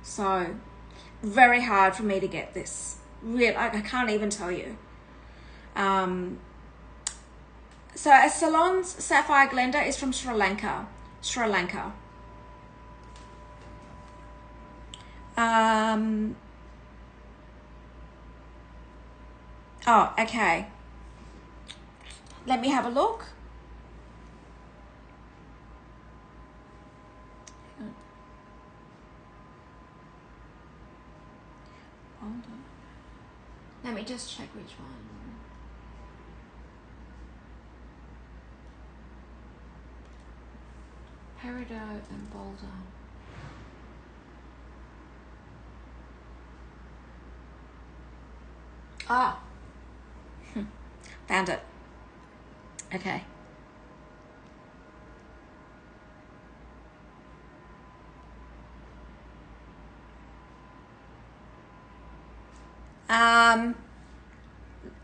So very hard for me to get this. Real, I can't even tell you. So a Salon's Sapphire Glenda is from Sri Lanka. Sri Lanka. Oh, okay. Let me have a look. Hold on. Let me just check which one. Peridot and Boulder. Ah. Found it. Okay.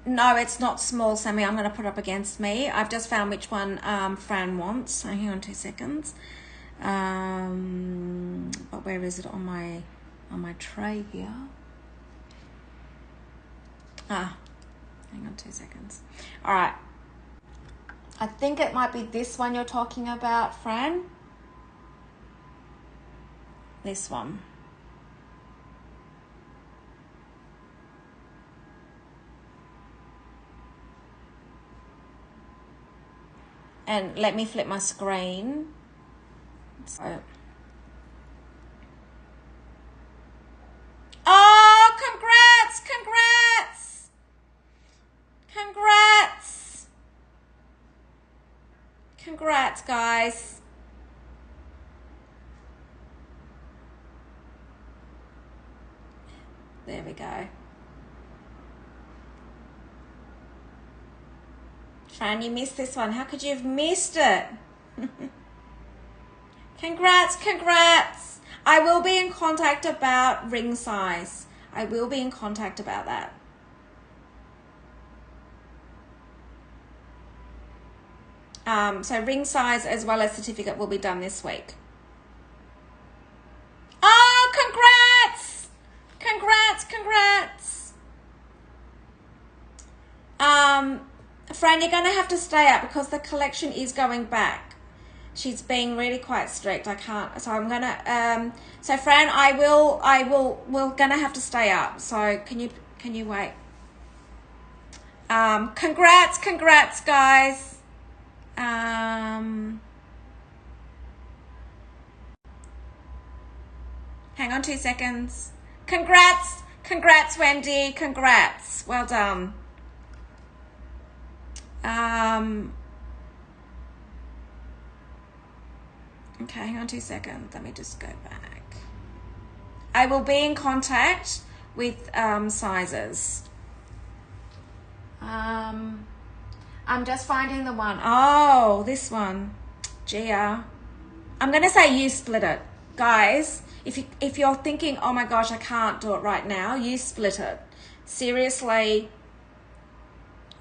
No, it's not small, Sammy. I'm going to put it up against me. I've just found which one Fran wants. So hang on 2 seconds. But where is it on my tray here? Ah, hang on 2 seconds. All right. I think it might be this one you're talking about, Fran. This one. And let me flip my screen. So. Oh, congrats! Congrats! Congrats! Congrats, guys. There we go. Fran, you missed this one. How could you have missed it? Congrats, congrats. I will be in contact about ring size. I will be in contact about that. So ring size as well as certificate will be done this week. Oh, congrats! Congrats, congrats. Fran, you're going to have to stay up because the collection is going back. She's being really quite strict. I can't, so I'm going to, so Fran, we're going to have to stay up. So can you wait? Congrats, guys. Hang on 2 seconds. Congrats, Wendy. Congrats. Well done. Okay, hang on 2 seconds. Let me just go back. I will be in contact with sizes. I'm just finding the one. Oh, this one. Gia. I'm going to say you split it. Guys, if you're thinking, oh my gosh, I can't do it right now, you split it. Seriously.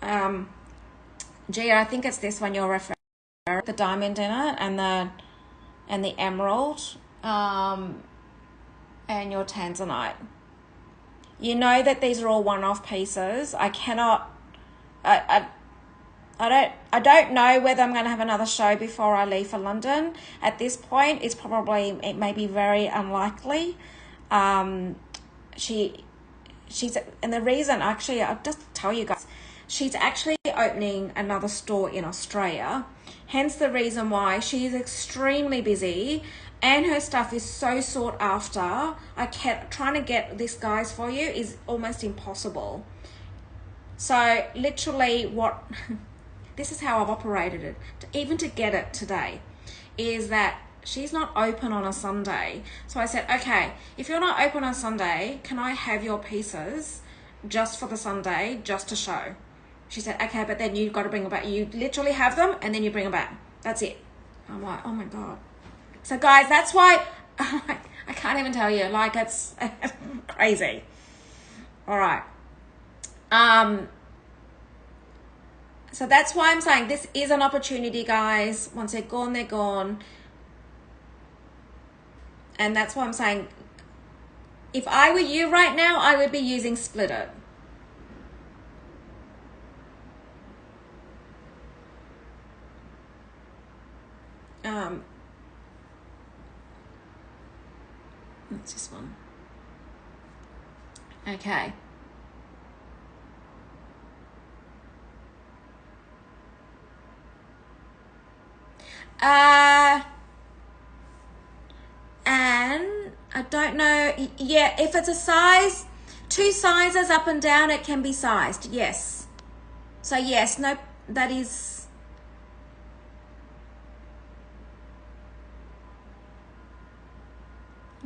Gia, I think it's this one you're referring to. The diamond in it and the emerald. And your tanzanite. You know that these are all one-off pieces. I don't know whether I'm going to have another show before I leave for London. At this point, it may be very unlikely. She's, and the reason, actually, I'll just tell you guys, she's actually opening another store in Australia. Hence the reason why she is extremely busy and her stuff is so sought after. Trying to get this, guys, for you is almost impossible. So literally this is how I've operated it, even to get it today, is that she's not open on a Sunday. So I said, okay, if you're not open on Sunday, can I have your pieces just for the Sunday, just to show? She said, okay, but then you've got to bring them back. You literally have them and then you bring them back. That's it. I'm like, oh my God. So guys, that's why I can't even tell you, like, it's crazy. All right. So that's why I'm saying this is an opportunity, guys. Once they're gone, they're gone. And that's why I'm saying, if I were you right now, I would be using Split It. What's this one? Okay. And I don't know. Yeah, if it's a size, 2 sizes up and down, it can be sized. Yes. So yes, no, that is.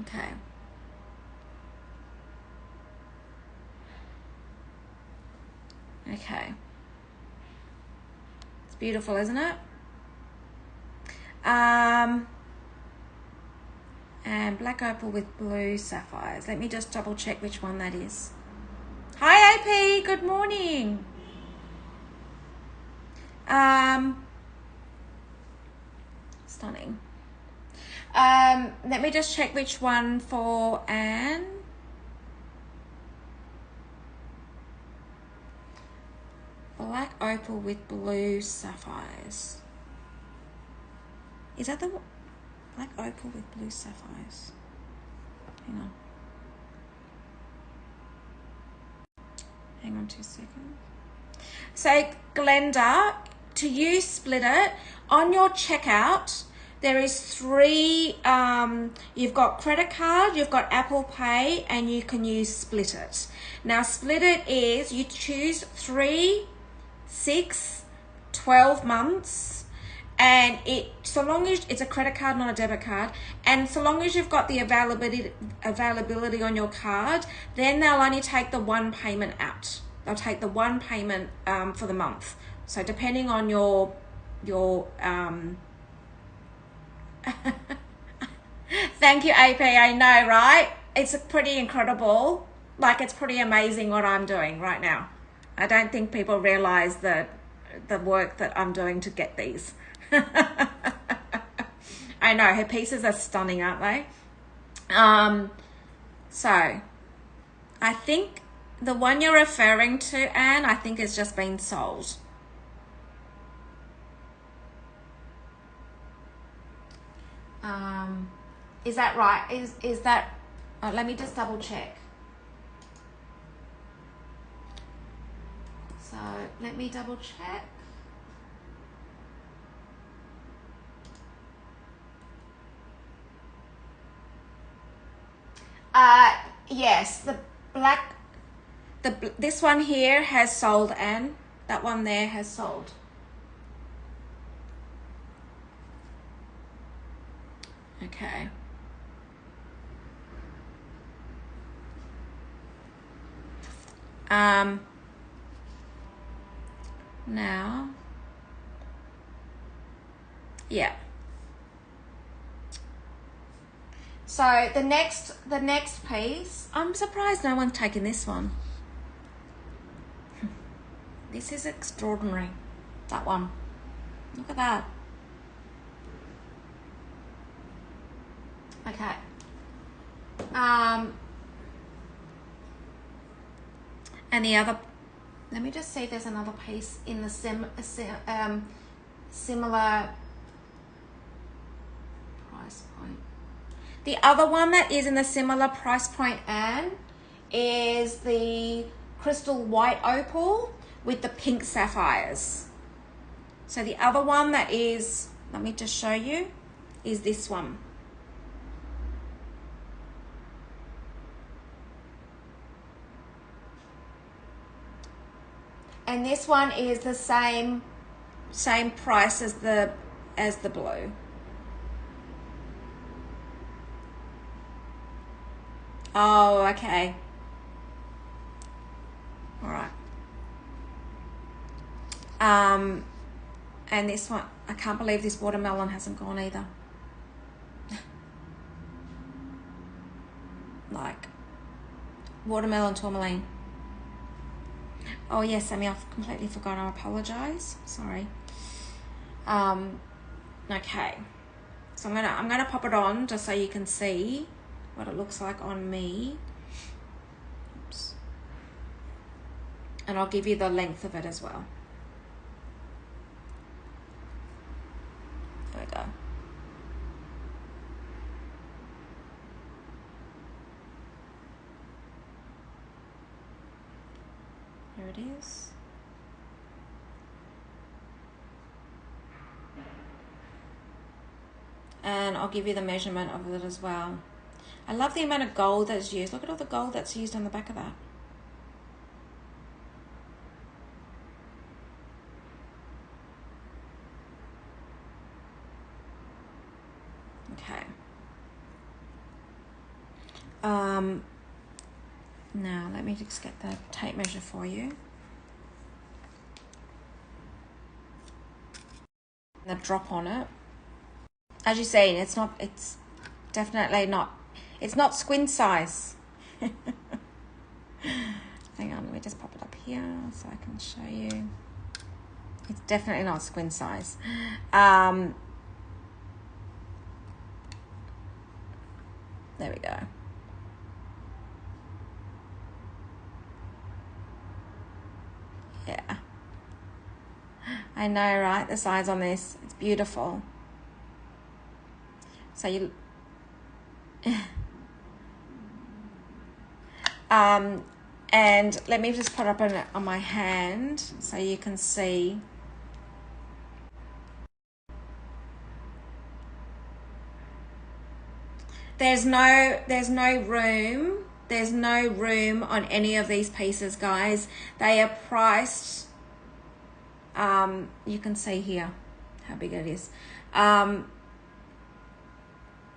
Okay. Okay. It's beautiful, isn't it? And black opal with blue sapphires. Let me just double check which one that is. Hi AP, good morning. Stunning. Let me just check which one for Anne. Black opal with blue sapphires. Is that the black opal with blue sapphires? Hang on. Hang on 2 seconds. So Glenda, to use Split It, on your checkout, there is 3, you've got credit card, you've got Apple Pay, and you can use Split It. Now Split It is, you choose 3, 6, 12 months, and so long as it's a credit card, not a debit card, and so long as you've got the availability on your card, then they'll only take the 1 payment out. They'll take the 1 payment for the month. So depending on your Thank you, AP. I know, right? It's pretty incredible. Like, it's pretty amazing what I'm doing right now. I don't think people realize the work that I'm doing to get these. I know, her pieces are stunning, aren't they? So I think the one you're referring to, Anne, I think has just been sold. Is that right? Is that, let me just double check. So let me double check. Yes, the black, this one here has sold, Anne. That one there has sold. Okay. Now, yeah. So the next piece, I'm surprised no one's taken this one. This is extraordinary. That one. Look at that. Okay. And the other, let me just see if there's another piece in the similar price point. The other one that is in the similar price point, Anne, is the crystal white opal with the pink sapphires. So the other one that is, let me just show you, is this one. And this one is the same price as the blue. Oh, okay. All right. And this one, I can't believe this watermelon hasn't gone either. Like, watermelon tourmaline. Oh yes, Sammy, I've completely forgot. I apologize. Sorry. Okay. So I'm gonna pop it on just so you can see what it looks like on me. Oops. And I'll give you the length of it as well. There we go. Here it is. And I'll give you the measurement of it as well. I love the amount of gold that's used. Look at all the gold that's used on the back of that. Okay. Now let me just get the tape measure for you. The drop on it. As you see, it's definitely not, it's not squint size. Hang on, let me just pop it up here so I can show you. It's definitely not squint size. There we go. Yeah. I know, right? The size on this, it's beautiful. So you... and let me just put it up on my hand so you can see. There's no room on any of these pieces, guys. They are priced, you can see here how big it is.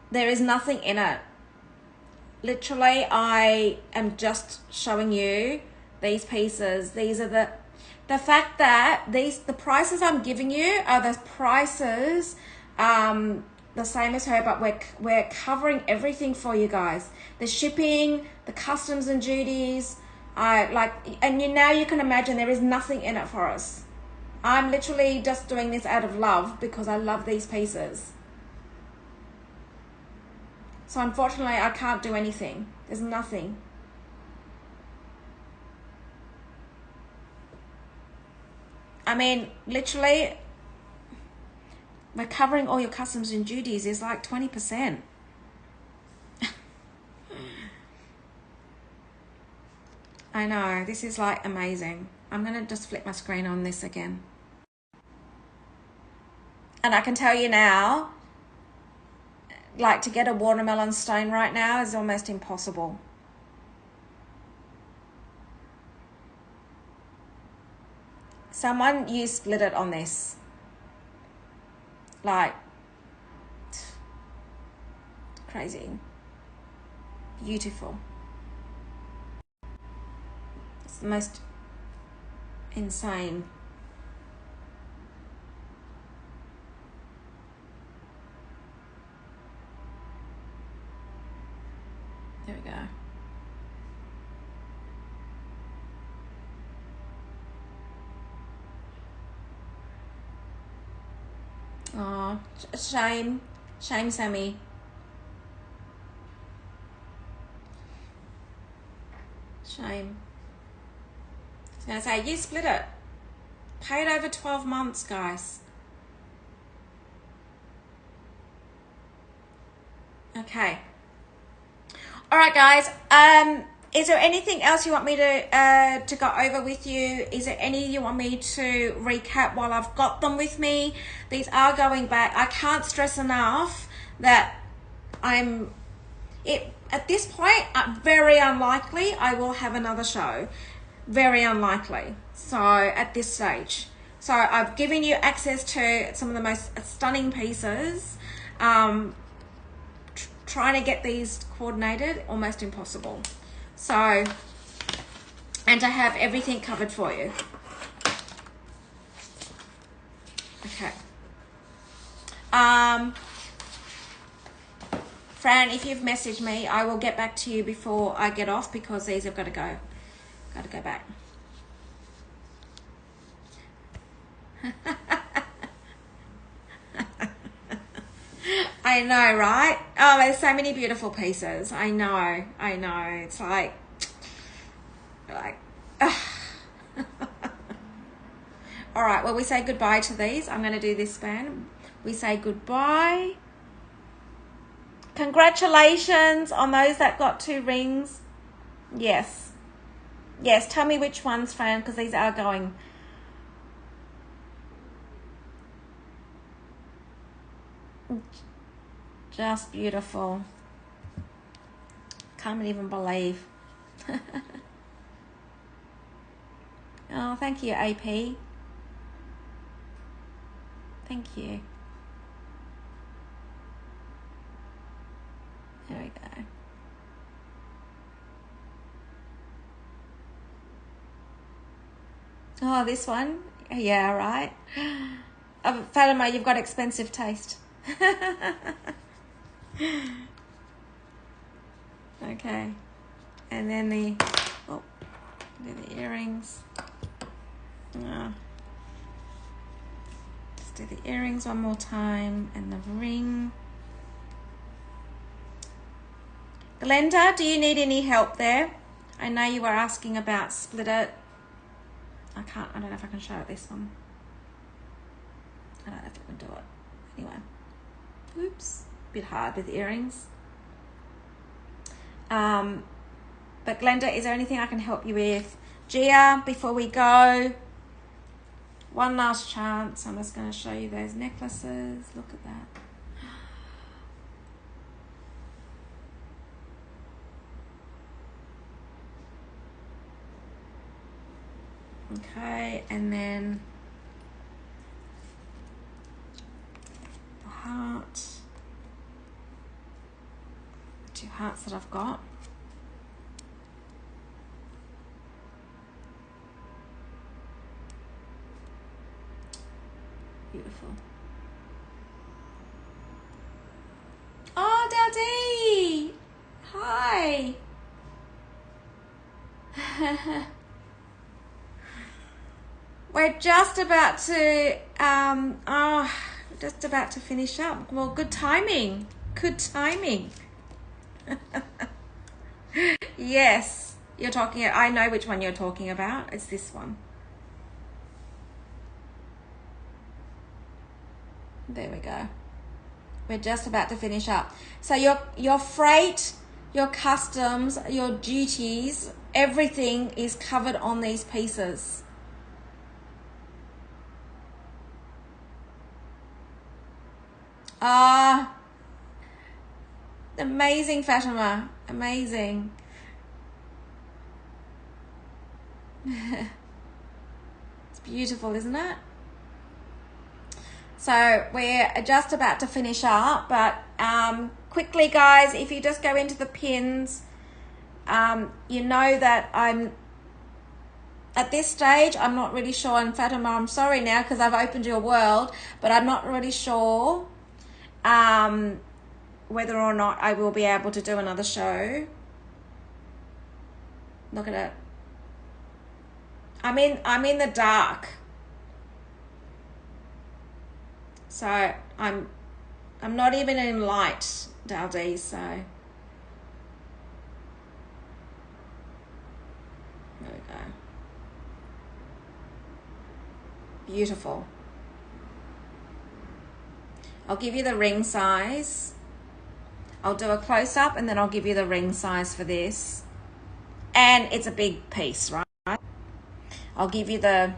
There is nothing in it. Literally, I am just showing you these pieces. These are the fact that the prices I'm giving you are the prices the same as her, but we're covering everything for you guys. The shipping, the customs and duties, and now you can imagine there is nothing in it for us. I'm literally just doing this out of love because I love these pieces. So unfortunately, I can't do anything. There's nothing. I mean, literally, we're covering all your customs and duties is like 20%. I know, this is like amazing. I'm gonna just flip my screen on this again. And I can tell you now, like, to get a watermelon stone right now is almost impossible. Someone used split it on this. Like, crazy. Beautiful. It's the most insane. There we go. Oh, shame. Shame, Sammy. Shame. I was going to say, you split it. Paid over 12 months, guys. Okay. All right, guys. Is there anything else you want me to go over with you? Is there any you want me to recap while I've got them with me? These are going back. I can't stress enough that at this point, very unlikely I will have another show. Very unlikely. So at this stage. So I've given you access to some of the most stunning pieces. Trying to get these coordinated, almost impossible. So, and to have everything covered for you. Okay. Fran, if you've messaged me, I will get back to you before I get off because these have got to go. Got to go back. I know, right? Oh, there's so many beautiful pieces. I know. It's like all right, well, we say goodbye to these. I'm going to do this span. We say goodbye. Congratulations on those that got 2 rings. Yes. Tell me which ones, Fran, because these are going. Just beautiful. Can't even believe. Oh, thank you, AP. Thank you. There we go. Oh, this one? Yeah, right. Fatima, you've got expensive taste. Okay. And then the earrings. Let's do the earrings one more time and the ring. Glenda, do you need any help there? I know you were asking about split it. I don't know if I can show it this one. I don't know if I can do it. Anyway. Oops. Bit hard with earrings. But Glenda, is there anything I can help you with? Gia, before we go, one last chance. I'm just going to show you those necklaces. Look at that. Okay, and then the heart. The 2 hearts that I've got. Beautiful. Oh, Dowdy! Hi! We're just about to finish up. Well, good timing. Good timing. Yes, you're talking. I know which one you're talking about. It's this one. There we go. We're just about to finish up. So your freight, your customs, your duties, everything is covered on these pieces. Amazing, Fatima. Amazing. It's beautiful, isn't it? So we're just about to finish up, but quickly, guys, if you just go into the pins, you know that at this stage, I'm not really sure. And Fatima, I'm sorry now because I've opened your world, but I'm not really sure whether or not I will be able to do another show. Look at it. I'm in the dark. So I'm not even in light, Daldi, so there we go. Beautiful. I'll give you the ring size. I'll do a close-up and then I'll give you the ring size for this. And it's a big piece, right? I'll give you the,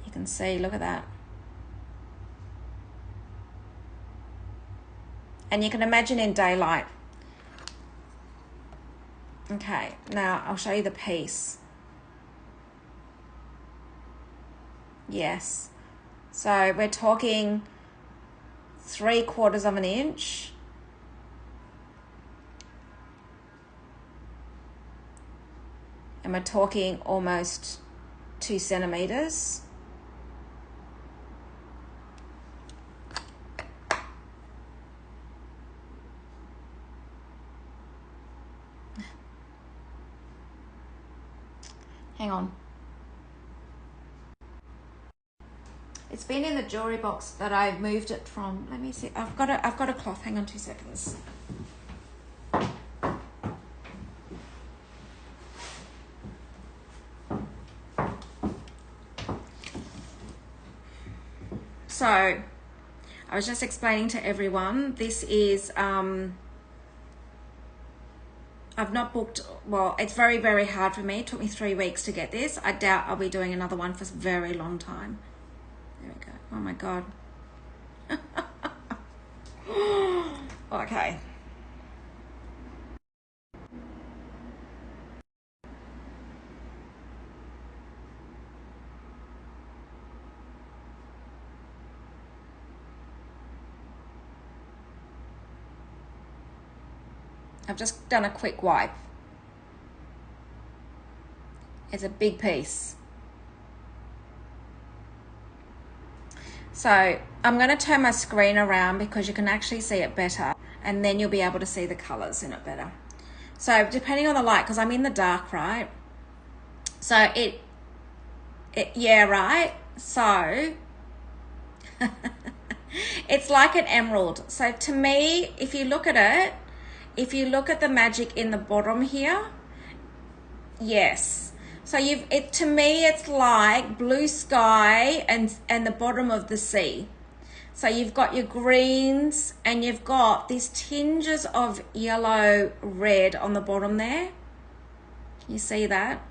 you can see, look at that. And you can imagine in daylight. Okay, now I'll show you the piece. Yes. So we're talking 3/4 of an inch. And we're talking almost 2 centimeters. Hang on. It's been in the jewelry box that I moved it from. Let me see. I've got a cloth. Hang on 2 seconds. So, I was just explaining to everyone, this is, I've not booked, well, it's very, very hard for me. It took me 3 weeks to get this. I doubt I'll be doing another one for a very long time. There we go. Oh my God. Okay. I've just done a quick wipe. It's a big piece. So I'm going to turn my screen around because you can actually see it better, and then you'll be able to see the colors in it better. So depending on the light, because I'm in the dark, right? So yeah, right? So it's like an emerald. So to me, if you look at it, if you look at the magic in the bottom here, yes. So to me, it's like blue sky and the bottom of the sea. So you've got your greens and you've got these tinges of yellow, red on the bottom there. Can you see that?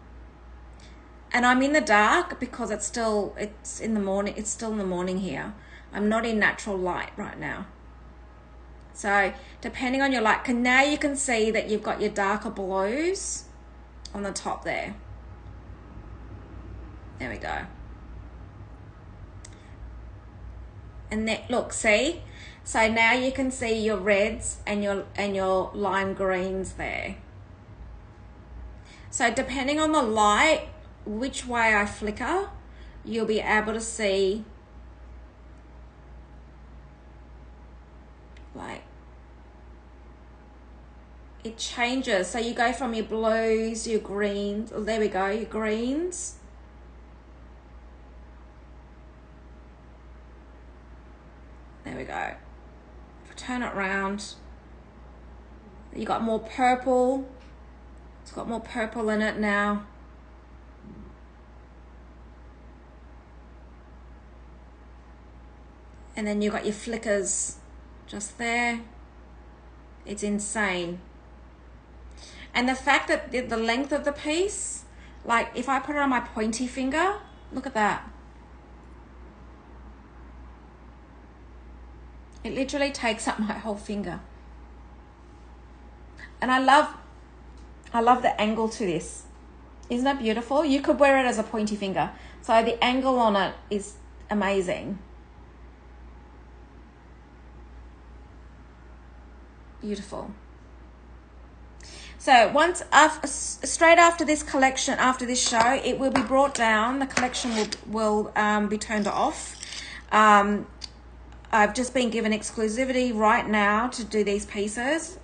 And I'm in the dark because it's in the morning. It's still in the morning here. I'm not in natural light right now. So depending on your light, now you can see that you've got your darker blues on the top there. There we go. And then look, see? So now you can see your reds and your lime greens there. So depending on the light, which way I flicker, you'll be able to see like it changes. So you go from your blues, your greens, oh, there we go, your greens. There we go. If I turn it around, you got more purple. It's got more purple in it now. And then you got your flickers just there. It's insane. And the fact that the length of the piece, like if I put it on my pointy finger, look at that. It literally takes up my whole finger. And I love the angle to this. Isn't that beautiful? You could wear it as a pointy finger. So the angle on it is amazing. Beautiful. So So once straight after this collection, after this show, it will be brought down. The collection will be turned off. I've just been given exclusivity right now to do these pieces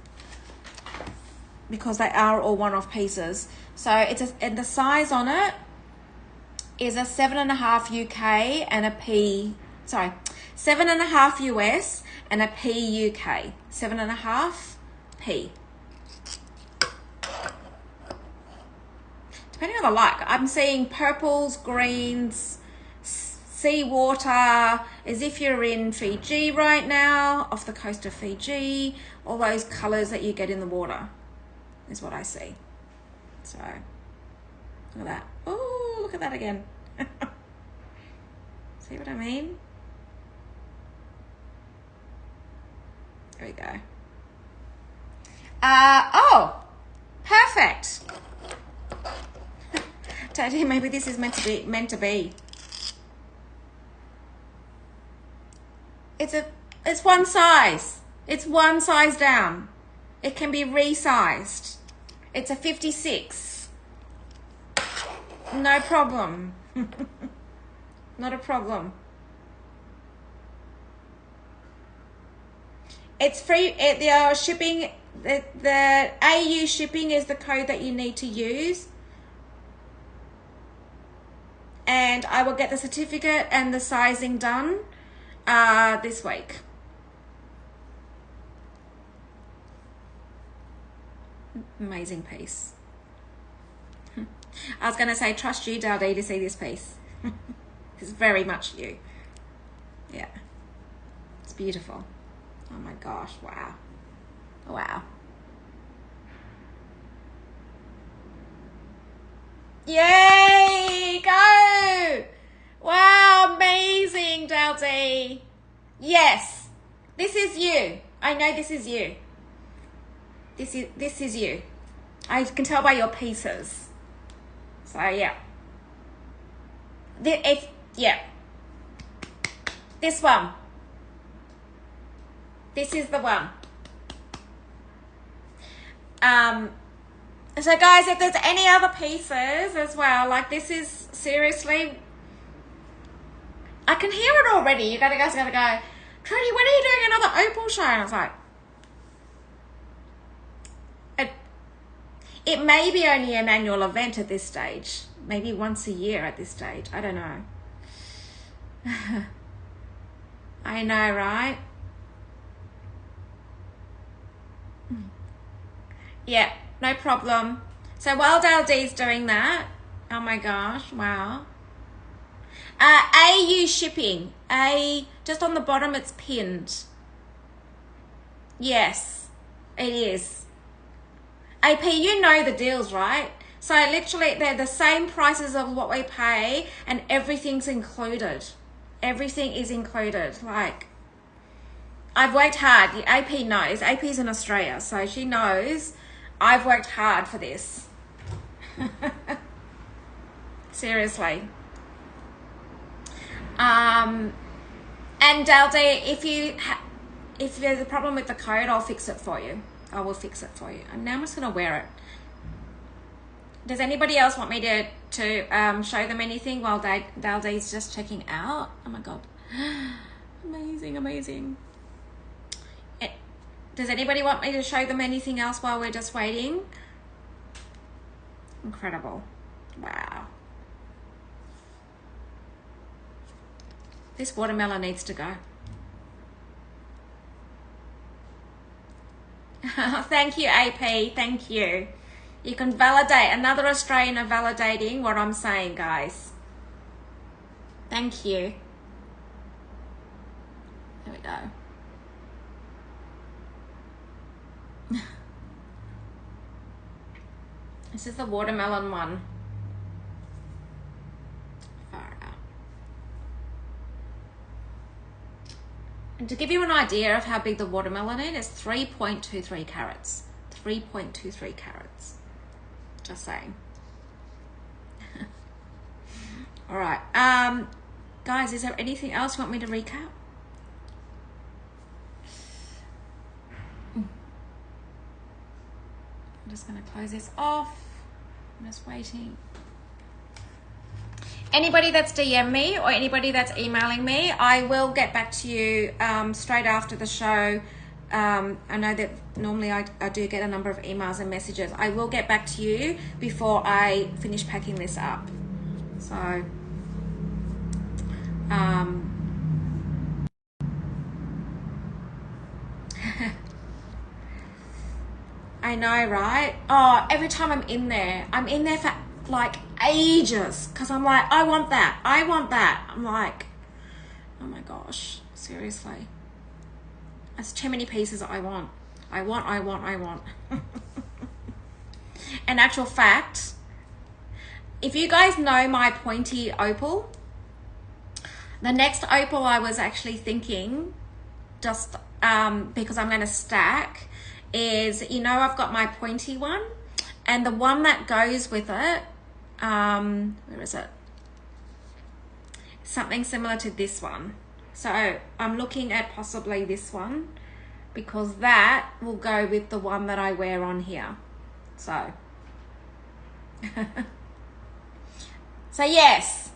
because they are all one-off pieces. So and the size on it is a 7.5 UK and a P. Sorry, 7.5 US and a P UK. 7.5 P. Depending on the like, I'm seeing purples, greens, seawater, as if you're in Fiji right now, off the coast of Fiji. All those colors that you get in the water is what I see. So, look at that. Oh, look at that again. See what I mean? There we go. Oh, perfect. Tony, maybe this is meant to be. It's one size. It's one size down. It can be resized. It's a 56. No problem. Not a problem. It's free. The shipping, the AU shipping is the code that you need to use. And I will get the certificate and the sizing done this week. Amazing piece. I was going to say, trust you, Daldee, to see this piece. It's very much you. Yeah. It's beautiful. Oh my gosh, wow. Wow. Yay! Go! Wow, amazing, Daldee. Yes. This is you. I know this is you. This is you. I can tell by your pieces. So yeah. Yeah. This one. This is the one. So guys, if there's any other pieces as well, like this is seriously, I can hear it already. You guys gotta go, Trudi, when are you doing another opal show? And I was like, it may be only an annual event at this stage. Maybe once a year at this stage. I don't know. I know, right? Yeah, no problem. So while Daldee's doing that, oh my gosh, wow. AU shipping. Just on the bottom it's pinned. Yes, it is. AP, you know the deals, right? So literally they're the same prices of what we pay and everything's included. Everything is included. Like, I've worked hard. The AP knows. AP's in Australia, so she knows I've worked hard for this. Seriously. And Daldee, if there's a problem with the code, I'll fix it for you. I will fix it for you. And now I'm just going to wear it. Does anybody else want me to show them anything while Daldee's just checking out? Oh my God. Amazing, amazing. Does anybody want me to show them anything else while we're just waiting? Incredible. Wow. This watermelon needs to go. Thank you, AP. Thank you. You can validate. Another Australian are validating what I'm saying, guys. Thank you. There we go. This is the watermelon one. Far out. And to give you an idea of how big the watermelon is, it's 3.23 carats. 3.23 carats. Just saying. All right. Guys, is there anything else you want me to recap? just going to close this off. I'm just waiting. Anybody that's DM me or anybody that's emailing me, I will get back to you straight after the show. I know that normally I do get a number of emails and messages. I will get back to you before I finish packing this up. So, I know, right? Oh, every time I'm in there for like ages because I'm like, I want that. I'm like, oh my gosh, seriously. There's too many pieces I want. In actual fact, if you guys know my pointy opal, the next opal I was actually thinking, just because I'm going to stack, is, you know, I've got my pointy one, and the one that goes with it, where is it? Something similar to this one. So I'm looking at possibly this one because that will go with the one that I wear on here. So, so yes,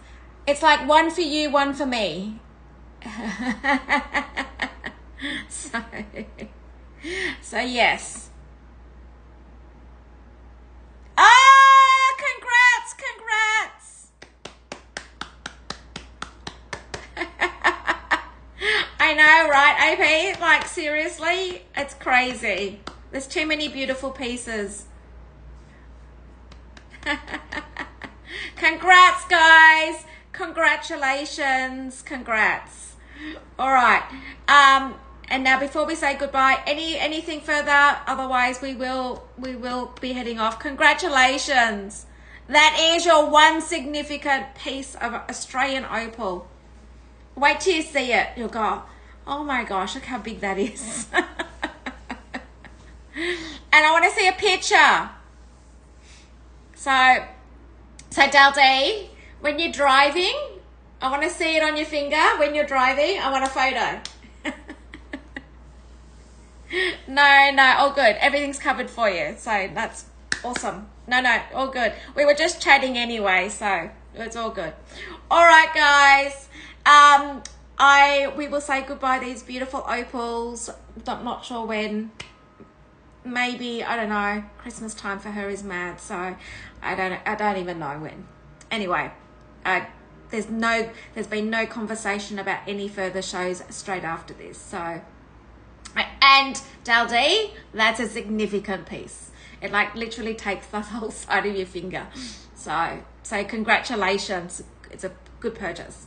it's like one for you, one for me. So yes. Ah, congrats. I know, right, AP? Like, seriously, it's crazy. There's too many beautiful pieces. Congrats, guys. Congratulations. Congrats. All right. And now before we say goodbye, anything further? Otherwise, we will be heading off. Congratulations. That is your one significant piece of Australian opal. Wait till you see it. You'll go, oh my gosh, look how big that is. And I want to see a picture. So Daldi, when you're driving, I want to see it on your finger. When you're driving, I want a photo. No, all good. Everything's covered for you. So that's awesome. No, all good. We were just chatting anyway, so it's all good. All right, guys. We will say goodbye to these beautiful opals. I'm not sure when. Maybe, I don't know. Christmas time for her is mad, so I don't even know when. Anyway, there's been no conversation about any further shows straight after this. So, and Daldi, that's a significant piece. It like literally takes the whole side of your finger. So congratulations. It's a good purchase.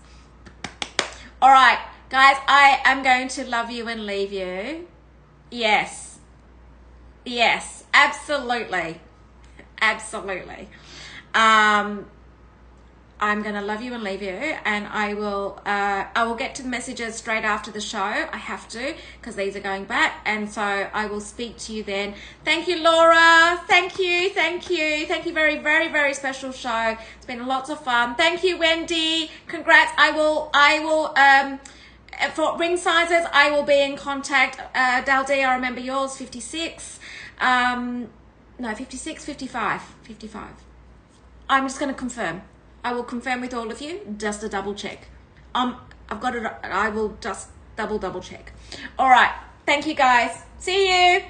All right, guys, I am going to love you and leave you. Yes, absolutely. I'm going to love you and leave you, and I will get to the messages straight after the show. I have to, because these are going back, and so I will speak to you then. Thank you, Laura. Thank you. Very, very, very special show. It's been lots of fun. Thank you, Wendy. Congrats. I will for ring sizes, I will be in contact. Daldi, I remember yours, 56. No, 56, 55. I'm just going to confirm. I will confirm with all of you, just a double check. I've got it. I will just double check. All right. Thank you, guys. See you.